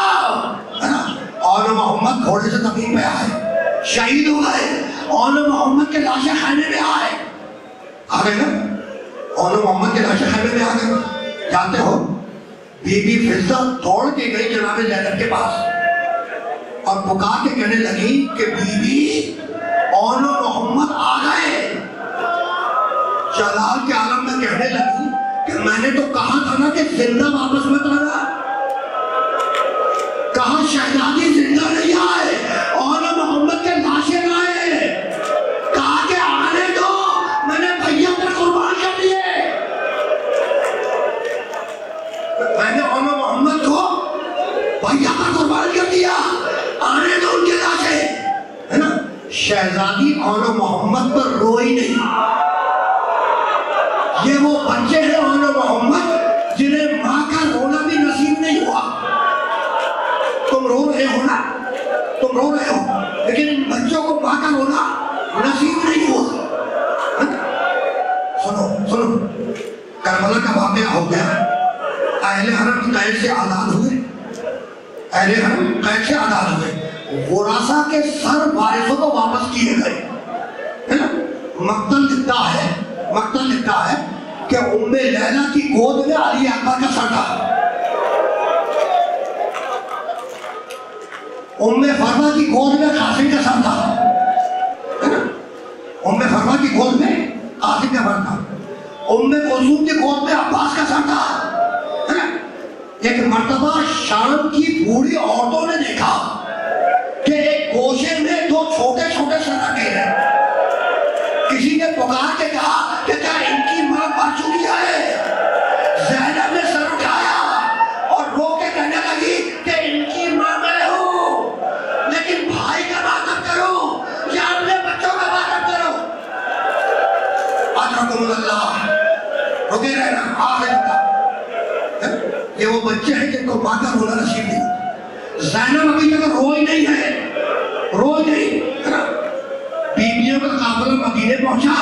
اور محمد گھوڑے سے زمین پہ آئے, شہید ہو گئے. اور محمد کے لاشیں خانے میں آ گئے نا, اور محمد کے لاشیں خانے میں آ گئے. جانتے ہو بی بی فضا دوڑ کے گئی جناب زینب کے پاس اور پکار کے کہنے لگی کہ بی بی اور محمد آ گئے. جلال کے عالم میں کہنے لگی کہ میں نے تو کہا تھا نا کہ زندہ واپس مت آنا, کہا شہزادی زندہ نہیں آئے, اور محمد کے لاشیں لائے, کہا کہ آنے دو, میں نے بھیا پر قربان کر دیے. میں نے اور محمد کو بھیا پر قربان کر دیا, آنے دو ان کے لاشیں, ہے نا. شہزادی اور محمد پر روئی نہیں. یہ وہ بچے ہیں اور محمد جنہیں ماں کا رونا بھی نصیب نہیں ہوا. تم رو رہے ہو, لیکن ان بچوں کو ماں کا رونا نصیب نہیں ہوا. سنو, کربلا کا واقعہ ہو گیا. اہل حرم قید سے آزاد ہوئے. ورثہ کے سر وارثوں کو واپس کیے گئے. مقتل لکھتا ہے کہ ام لیلہ کی گود میں علی اکبر کا سر تھا, ام فرما کی گود میں قاسم کا سر تھا, ام فرما کی گود میں قاسم کا سر تھا, ام کلثوم کی گود میں عباس کا سر تھا. ایک مرتبہ شام کی بوڑھی عورتوں نے دیکھا کہ ایک گوشے میں 2 چھوٹے سر رکھے ہیں. کسی نے پکار کے کہا کہ کیا ان کی ماں مر چکی ہے؟ زینب نے سر اٹھایا اور رو کے کہنے لگی کہ ان کی ماں میں ہوں, لیکن بھائی کا ماتم کرو یا اپنے بچوں کا ماتم کرو. اکرمکم اللہ, رکے رہنا, آخر تک. یہ وہ بچے ہیں جن کو ماں کا رونا نصیب نہیں. زینب ابھی تک روئی نہیں ہے. بیویوں کا قافلہ مدینے پہنچا,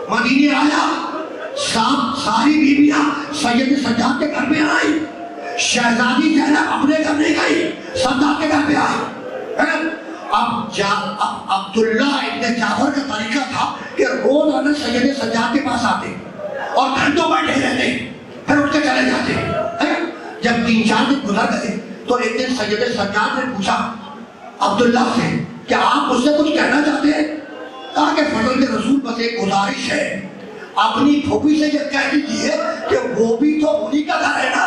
مدینے آیا, ساری بیویاں سید سجاد کے گھر میں آئی. شہزادی زینب اپنے گھر نہیں گئی, سجاد کے گھر پہ آئی. اب عبداللہ ابن جعفر کا طریقہ تھا کہ روز آنا سید سجاد کے پاس آتے اور گھنٹوں بیٹھے رہتے, پھر اٹھ کے چلے جاتے. جب 3-4 دن گزر گئے تو ایک دن سید سجاد نے پوچھا عبداللہ سے کہ آپ مجھ سے کچھ کہنا چاہتے ہیں؟ کہا کہ فضل کے رسول بس ایک گزارش ہے, اپنی پھوپھی سے یہ کہہ دیجیے کہ وہ بھی تو انہی کا گھر ہے نا.